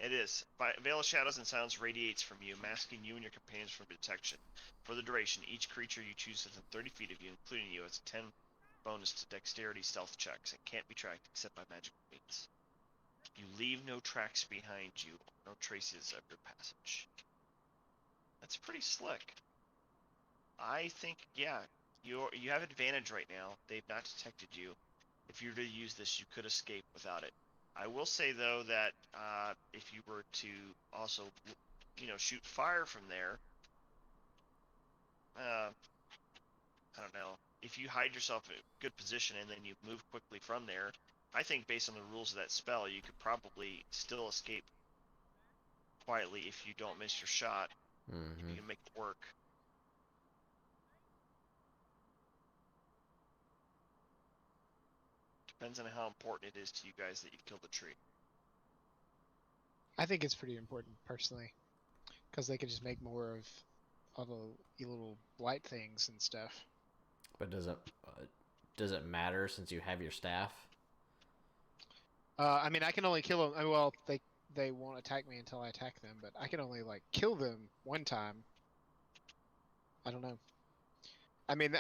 It is. Veil of Shadows and Sounds radiates from you, masking you and your companions from detection. For the duration, each creature you choose within 30 feet of you, including you, has a 10 bonus to dexterity stealth checks and can't be tracked except by magical means. You leave no tracks behind you, no traces of your passage. That's pretty slick. I think, yeah, you have advantage right now. They've not detected you. If you were to use this, you could escape without it. I will say though that if you were to also, shoot fire from there, I don't know. If you hide yourself in a good position and then you move quickly from there, I think based on the rules of that spell, you could probably still escape quietly if you don't miss your shot. Mm-hmm. You can make it work. Depends on how important it is to you guys that you kill the tree. I think it's pretty important personally, because they could just make more of all the little blight things and stuff. But does it matter since you have your staff? I mean, I can only kill them. Well, they won't attack me until I attack them, but I can only like kill them one time. I don't know. I mean,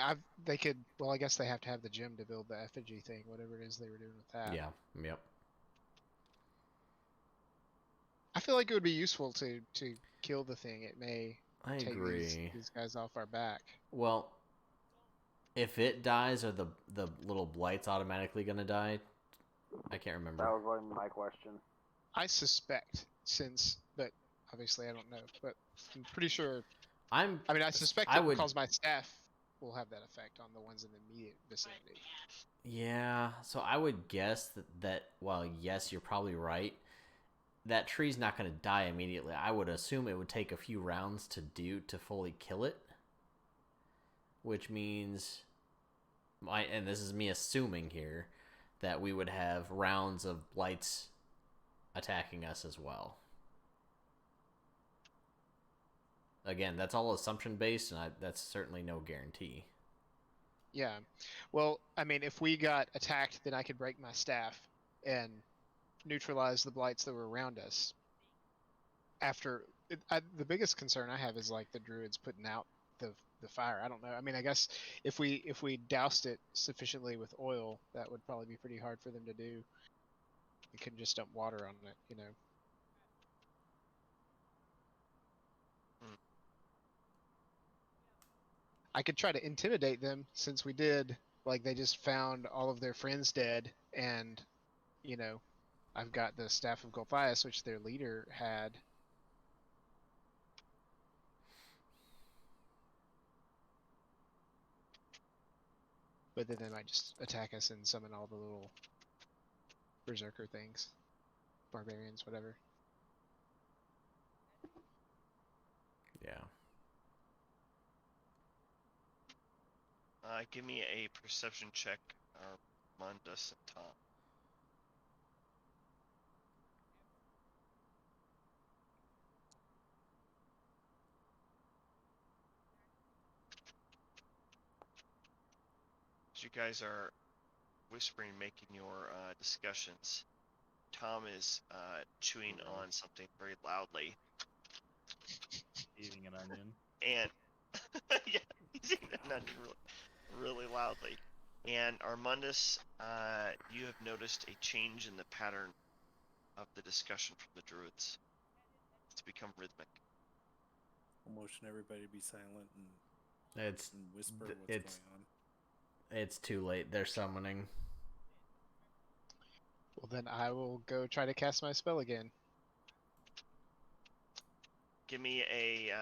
they could. Well, I guess they have to have the gem to build the effigy thing, whatever it is they were doing with that. Yeah. Yep. I feel like it would be useful to kill the thing. It may I take agree. these guys off our back. Well, if it dies, are the little blights automatically gonna die? I can't remember. That was one of my question. I suspect, but obviously I don't know. But I'm pretty sure. I mean, I suspect it because my staff will have that effect on the ones in the immediate vicinity. Yeah, so I would guess that while yes, you're probably right, that tree's not going to die immediately. I would assume it would take a few rounds to fully kill it, which means and this is me assuming here, that we would have rounds of blights attacking us as well. Again, that's all assumption based, and that's certainly no guarantee. Yeah. Well, I mean, if we got attacked, then I could break my staff and neutralize the blights that were around us. The biggest concern I have is like the druids putting out the fire. I don't know. I mean, I guess if we doused it sufficiently with oil, that would probably be pretty hard for them to do. We couldn't just dump water on it, you know. I could try to intimidate them, since we did. Like, they just found all of their friends dead, and, you know, I've got the Staff of Golthias, which their leader had. But then they might just attack us and summon all the little berserker things. Barbarians, whatever. Yeah. Give me a perception check, Mundus and Tom. As you guys are whispering, making your discussions, Tom is chewing on something very loudly. Eating an onion. And yeah, he's eating an onion really loudly. And Armundus, you have noticed a change in the pattern of the discussion from the druids. It's become rhythmic. I'll motion everybody to be silent and whisper what's going on. It's too late. They're summoning. Well, then I will go try to cast my spell again. Give me a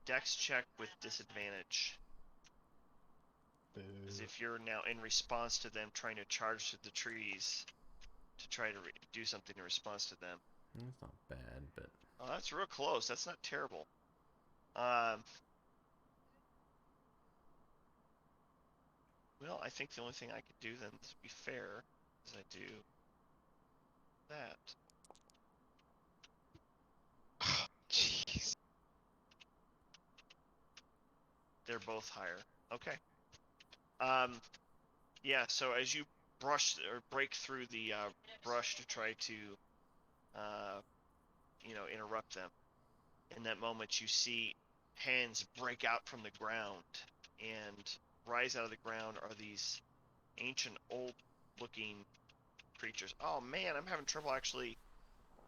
dex check with disadvantage. Because if you're now in response to them trying to charge through the trees, to try to do something in response to them. It's not bad, but Oh, that's real close. That's not terrible. Well, I think the only thing I could do then, to be fair, is I do that. Jeez. They're both higher. Okay. Yeah. So as you brush or break through the brush to try to, interrupt them, in that moment you see hands break out from the ground, and rise out of the ground are these ancient, old-looking creatures. Oh man, I'm having trouble actually.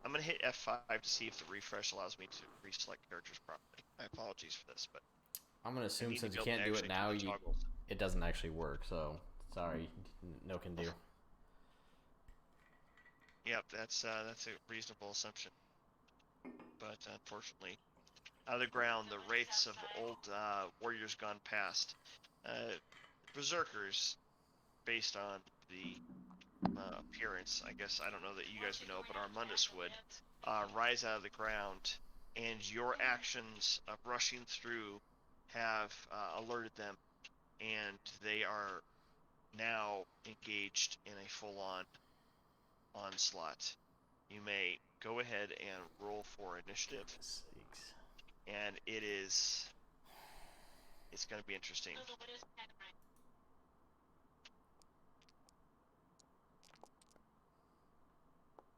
I'm gonna hit F5 to see if the refresh allows me to reselect characters properly. My apologies for this, but I'm gonna I assume need to since be you able to can't do it actually now, the toggles. it doesn't actually work. So sorry, no can do. Yep, that's a reasonable assumption. But unfortunately, out of the ground, the wraiths of old warriors gone past, berserkers, based on the appearance. I guess I don't know that you guys would know, but Armundus would rise out of the ground, and your actions of rushing through have alerted them, and they are now engaged in a full-on onslaught. You may go ahead and roll for initiative, Sakes. and it's going to be interesting.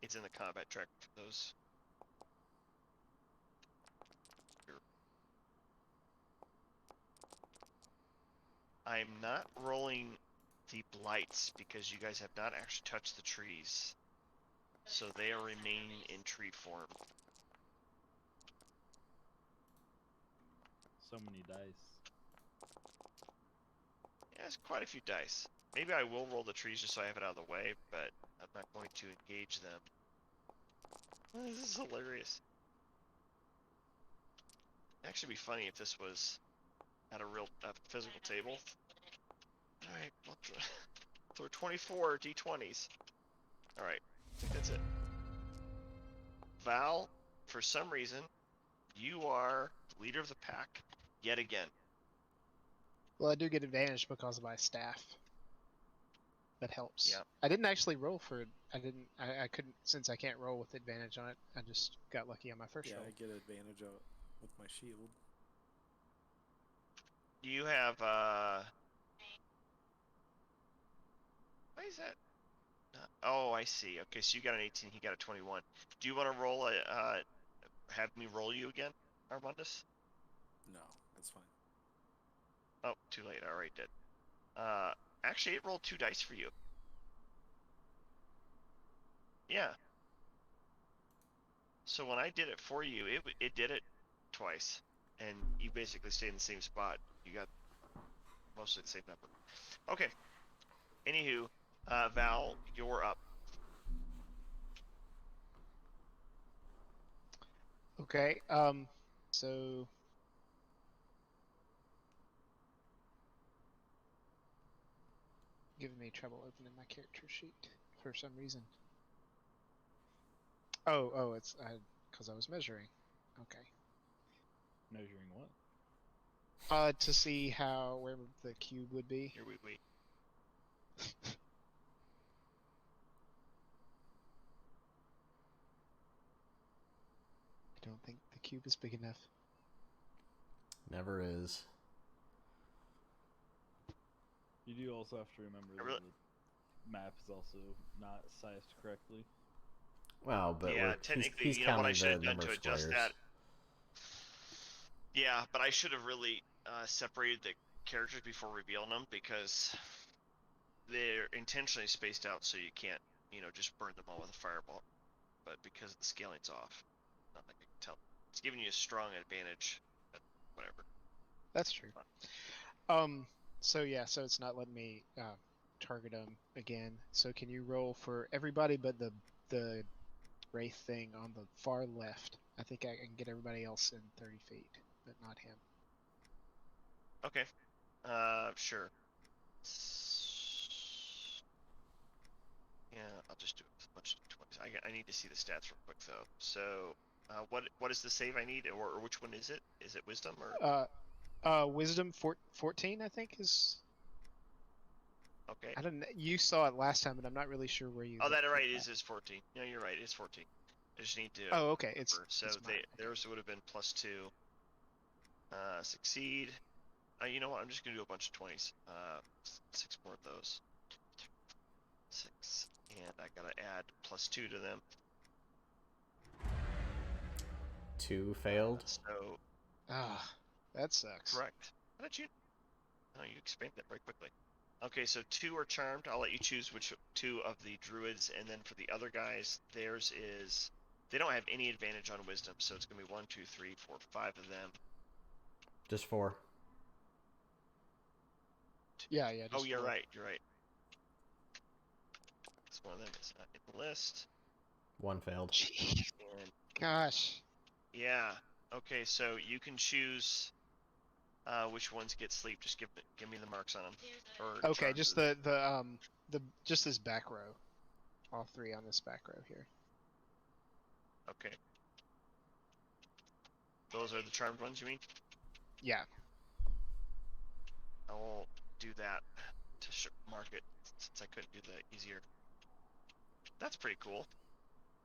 It's in the combat track for those. I'm not rolling the blights because you guys have not actually touched the trees, so they are remaining in tree form. So many dice. Yeah, it's quite a few dice. Maybe I will roll the trees just so I have it out of the way, but I'm not going to engage them. This is hilarious. It'd actually be funny if this was at a real physical table. Alright, so 24 d20s. Alright, I think that's it. Val, for some reason, you are the leader of the pack yet again. Well, I do get advantage because of my staff. That helps. Yeah. I didn't actually roll for it. I couldn't, since I can't roll with advantage on it. I just got lucky on my first Yeah, roll. I get advantage with my shield. You have, why is that? Oh, I see. Okay, so you got an 18, he got a 21. Do you want to roll have me roll you again, Armandus? No, that's fine. Oh, too late. I already did. Actually, it rolled 2 dice for you. Yeah. So when I did it for you, it did it twice, and you basically stayed in the same spot. You got mostly the same number. Okay. Anywho, Val, you're up. Okay. So giving me trouble opening my character sheet for some reason. Oh, it's because I was measuring. Okay. Measuring what? To see where the cube would be. Here we. I don't think the cube is big enough. Never is. You do also have to remember that really- the map is also not sized correctly. Well, but Yeah, he's technically, you know what I counting should the have done number to of adjust squares. that. Yeah, but I should have really separated the characters before revealing them, because they're intentionally spaced out so you can't, just burn them all with a fireball. But because the scaling's off, not like I can tell. It's giving you a strong advantage, but whatever. That's true. So yeah, so it's not letting me target them again. So can you roll for everybody but the wraith thing on the far left? I think I can get everybody else in 30 feet, but not him. Okay. Sure. Yeah, I'll just do it with bunch of 20s. I need to see the stats real quick though. So, what is the save I need, or which one is it? Is it wisdom or? Wisdom 14, I think is. Okay. I don't know. You saw it last time, but I'm not really sure where you. Oh, that's looked right. at It is 14. No, you're right. It's 14. I just need to. Oh, okay. It's remember. So it's mine. Okay. theirs would have been +2. Succeed. You know what? I'm just gonna do a bunch of 20s. 6 more of those. 6, and I gotta add +2 to them. 2 failed. So Ah, that sucks. correct. How did you? Oh, you expanded that very quickly. Okay, so 2 are charmed. I'll let you choose which 2 of the druids, and then for the other guys, theirs is. They don't have any advantage on wisdom, so it's gonna be 1, 2, 3, 4, 5 of them. Just 4. Yeah. Just Oh, you're 4. right. You're right. This one of them is not in the list. 1 failed. Jeez. And Gosh. yeah. Okay, so you can choose which ones get sleep. Just give me the marks on them. Or Okay, charms. just just this back row. All 3 on this back row here. Okay. Those are the charmed ones, you mean? Yeah. I will do that to mark it since I couldn't do that easier. That's pretty cool.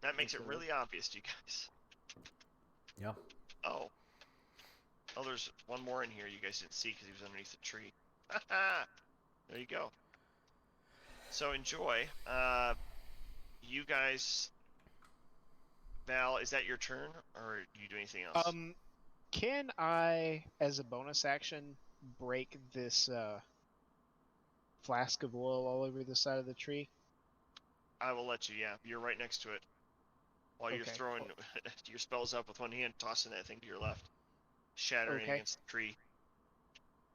That makes it really obvious to you guys. Yeah. Oh. Oh, there's one more in here you guys didn't see because he was underneath the tree. There you go. So enjoy. You guys. Val, is that your turn, or do you do anything else? Can I, as a bonus action, break this flask of oil all over the side of the tree? I will let you. Yeah, you're right next to it. While you're Okay. throwing your spells up with one hand, tossing that thing to your left, shattering Okay. against the tree.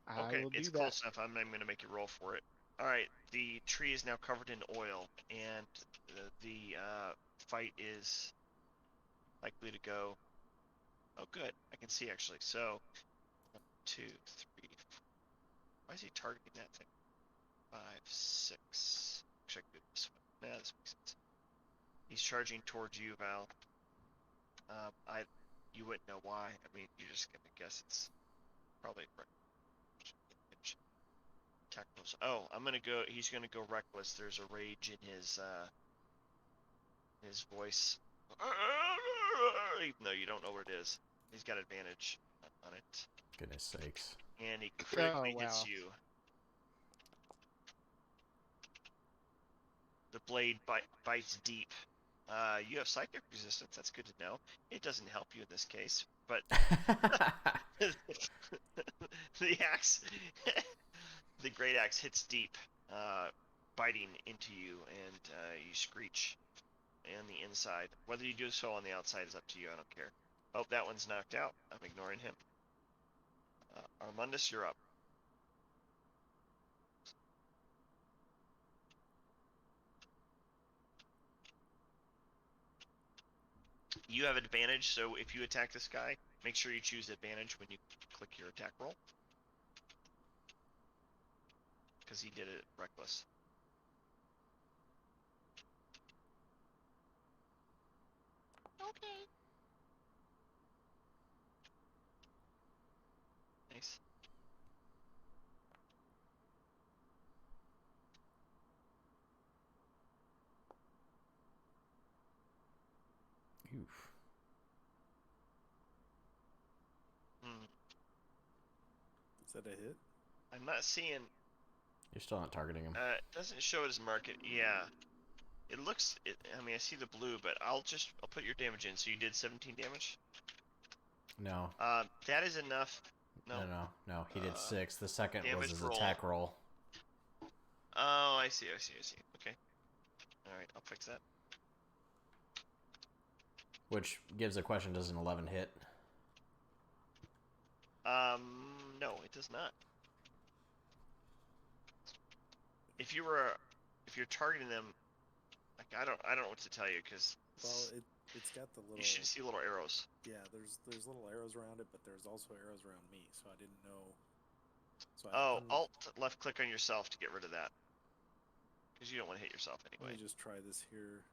I Okay, will do it's that. close enough. I'm going to make you roll for it. All right, the tree is now covered in oil, and the fight is likely to go. Oh, good. I can see actually. So, 1, 2, 3, 4. Why is he targeting that thing? 5, 6. Actually, I could do this one. Nah, this makes sense. He's charging towards you, Val. You wouldn't know why. I mean, you're just gonna guess it's probably attack rolls. Oh, I'm gonna go. He's gonna go reckless. There's a rage in his voice. Even though you don't know where it is, he's got advantage on it. Goodness sakes. And he critically wow. hits you. The blade bites deep. You have psychic resistance. That's good to know. It doesn't help you in this case, but the axe, the great axe hits deep, biting into you, and you screech on the inside. Whether you do so on the outside is up to you. I don't care. Oh, that one's knocked out. I'm ignoring him. Armundus, you're up. You have advantage, so if you attack this guy, make sure you choose advantage when you click your attack roll. Because he did it reckless. Okay. Nice. Oof. Is that a hit? I'm not seeing. You're still not targeting him. It doesn't show his market. Yeah. It looks. I mean, I see the blue, but I'll put your damage in. So you did 17 damage. No. That is enough. No. He did 6. The second was damage his roll. attack roll. Oh, I see. Okay. All right, I'll fix that. Which gives a question: does an 11 hit? No, it does not. If you're targeting them, like I don't know what to tell you because Well, it's got the little. you should see little arrows. Yeah, there's little arrows around it, but there's also arrows around me, so I didn't know. So Alt left click on yourself to get rid of that because you don't want to hit yourself Let anyway. me just try this here.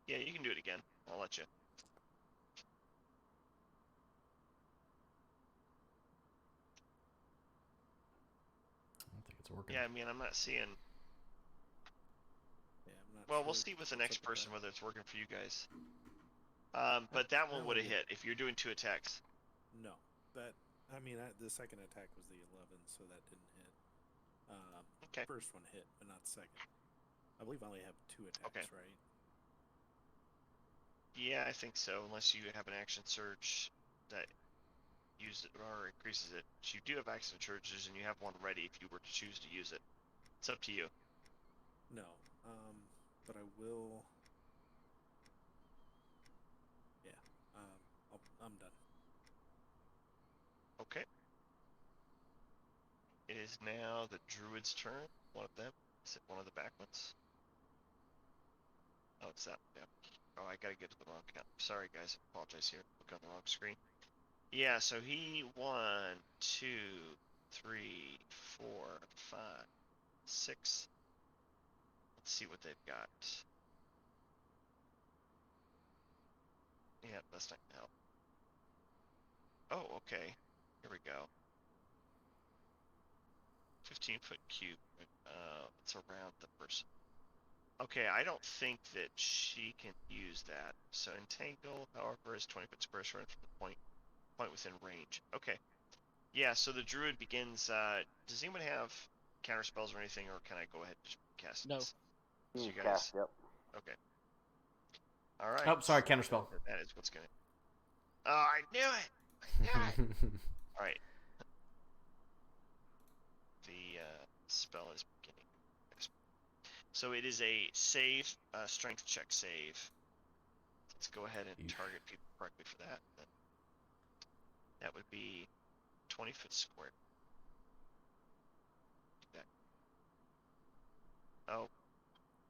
Yeah, you can do it again. I'll let you. I don't think it's working. Yeah, I mean, I'm not seeing. Yeah, I'm not Well, sure we'll see with the what's next up with person that. whether it's working for you guys. But that one would have hit if you're doing 2 attacks. No, the second attack was the 11, so that didn't hit. Okay. First one hit, but not second. I believe I only have 2 attacks, right? Yeah, I think so, unless you have an action surge that uses it or increases it. So you do have action surges, and you have one ready if you were to choose to use it. It's up to you. No, but I will. Yeah, I'm done. Okay. It is now the druid's turn. One of them. Is it one of the back ones? Oh, it's that. Yeah. Oh, I gotta get to the wrong count. Sorry, guys. I apologize here. Look on the wrong screen. Yeah, so he 1, 2, 3, 4, 5, 6. Let's see what they've got. Yeah, that's not gonna help. Oh, okay. Here we go. 15-foot cube. It's around the person. Okay, I don't think that she can use that. So entangle, however, is 20-foot square short from the point within range. Okay. Yeah, so the druid begins. Does anyone have counter spells or anything, or can I go ahead and just cast No. this? You You can guys. cast, yep. Okay. All right. Oh, sorry, counterspell. That is what's gonna. Oh, I knew it. I knew it. All right. The spell is beginning. So it is a save, strength check save. Let's go ahead and target people correctly for that. That would be 20-foot square. Oh,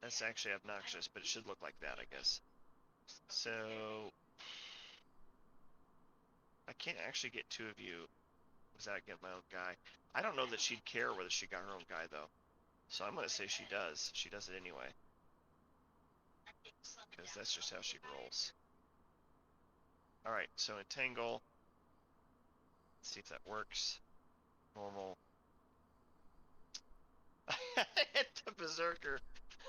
that's actually obnoxious, but it should look like that, I guess. So I can't actually get 2 of you without getting my own guy. I don't know that she'd care whether she got her own guy, though. So I'm going to say she does. She does it anyway. Because that's just how she rolls. Alright, so entangle. Let's see if that works. Normal. Hit the berserker.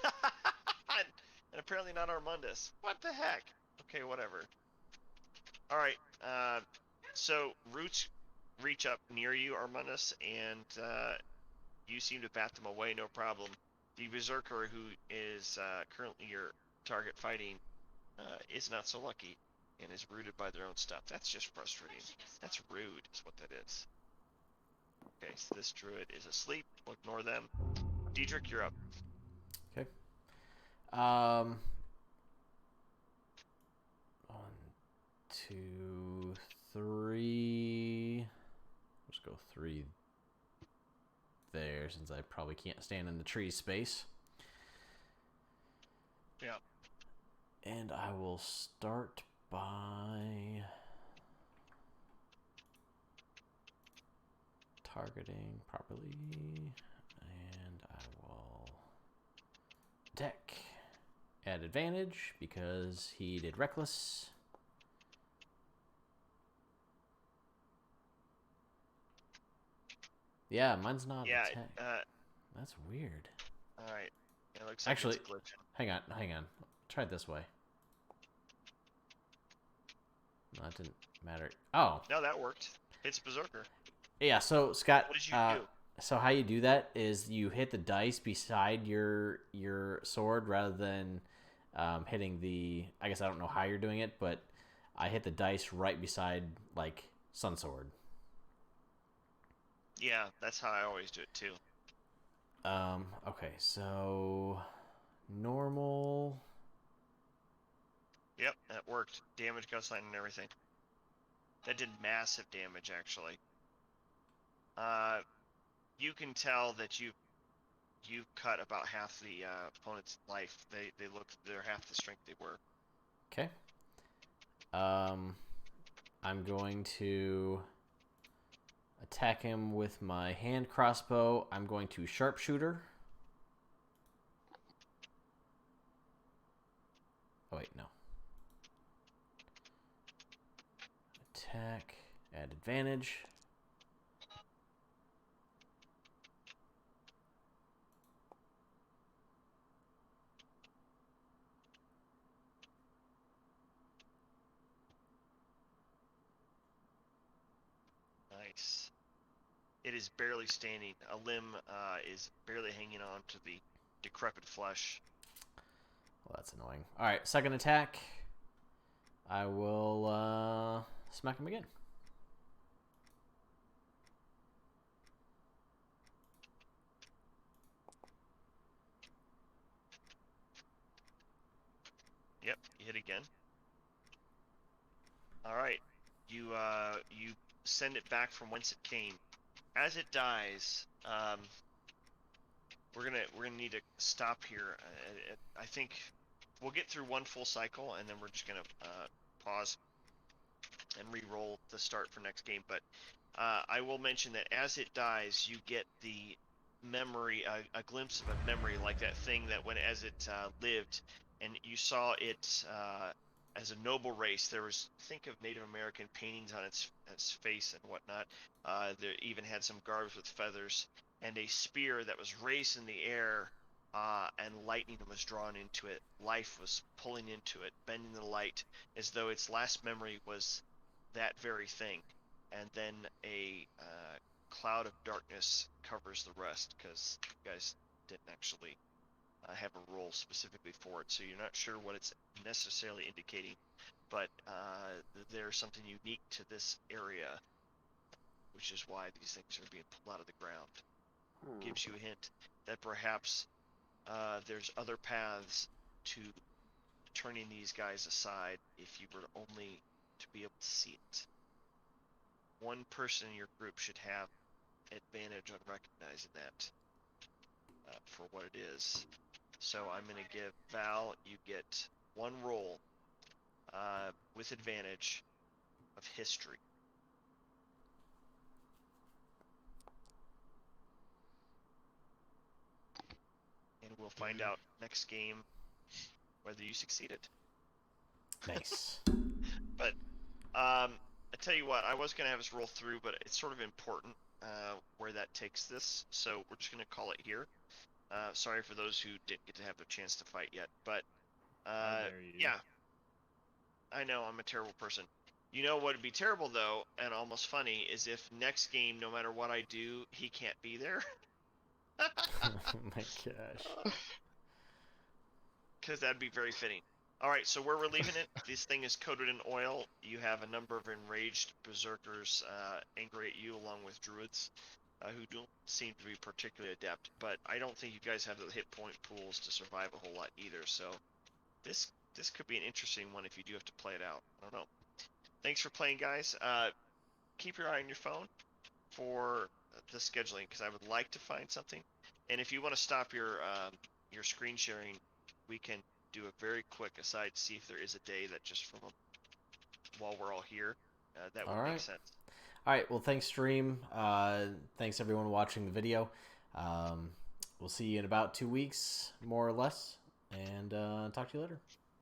And apparently not Armandus. What the heck? Okay, whatever. Alright, so roots reach up near you, Armandus, and you seem to bat them away, no problem. The berserker, who is currently your target fighting, is not so lucky and is rooted by their own stuff. That's just frustrating. That's rude, is what that is. Okay, so this druid is asleep. We'll ignore them. Diedrich, you're up. Okay. 1, 2, 3. Let's go 3 there, since I probably can't stand in the tree space. Yeah. And I will start by targeting properly, and I will attack at advantage because he did reckless. Yeah, mine's not attack. That's weird. All right. It looks like Actually, it's glitching. hang on. Try it this way. No, that didn't matter. Oh. No, that worked. It's berserker. Yeah, so Scott, What did you do? So how you do that is you hit the dice beside your sword rather than hitting the. I guess I don't know how you're doing it, but I hit the dice right beside like Sun Sword. Yeah, that's how I always do it too. Okay, so normal. Yep, that worked. Damage, gust line, and everything. That did massive damage, actually. You can tell that you've cut about half the opponent's life. They're half the strength they were. Okay. I'm going to attack him with my hand crossbow. I'm going to sharpshooter. wait, no. Attack. Add advantage. Nice. It is barely standing. A limb is barely hanging on to the decrepit flesh. Well, that's annoying. All right, second attack. I will smack him again. Yep, you hit again. All right, you send it back from whence it came. As it dies, we're gonna need to stop here. I think we'll get through one full cycle, and then we're just gonna pause and re-roll the start for next game. But I will mention that as it dies, you get the memory, a glimpse of a memory, like that thing that when as it lived, and you saw it as a noble race. There was, think of Native American paintings on its face and whatnot. There even had some garbs with feathers and a spear that was raised in the air, and lightning was drawn into it. Life was pulling into it, bending the light as though its last memory was that very thing. And then a cloud of darkness covers the rest because you guys didn't actually have a roll specifically for it, so you're not sure what it's necessarily indicating, but there's something unique to this area, which is why these things are being pulled out of the ground. Gives you a hint that perhaps there's other paths to turning these guys aside if you were only to be able to see it. One person in your group should have advantage on recognizing that for what it is. So I'm going to give Val, you get one roll with advantage of history. And we'll find out next game whether you succeeded. Nice. But I tell you what, I was going to have us roll through, but it's sort of important where that takes this. So we're just going to call it here. Sorry for those who didn't get to have their chance to fight yet. But How dare you. yeah, I know I'm a terrible person. You know what would be terrible, though, and almost funny, is if next game, no matter what I do, he can't be there. Oh my gosh. Because that'd be very fitting. All right, so where we're leaving it, this thing is coated in oil. You have a number of enraged berserkers angry at you, along with druids, who don't seem to be particularly adept. But I don't think you guys have the hit point pools to survive a whole lot either. So this could be an interesting one if you do have to play it out. I don't know. Thanks for playing, guys. Keep your eye on your phone for the scheduling, because I would like to find something. And if you want to stop your screen sharing, we can do a very quick aside to see if there is a day that just from while we're all here, that would All make right. sense. All right. Well, thanks, stream. Thanks, everyone watching the video. We'll see you in about 2 weeks, more or less, and talk to you later.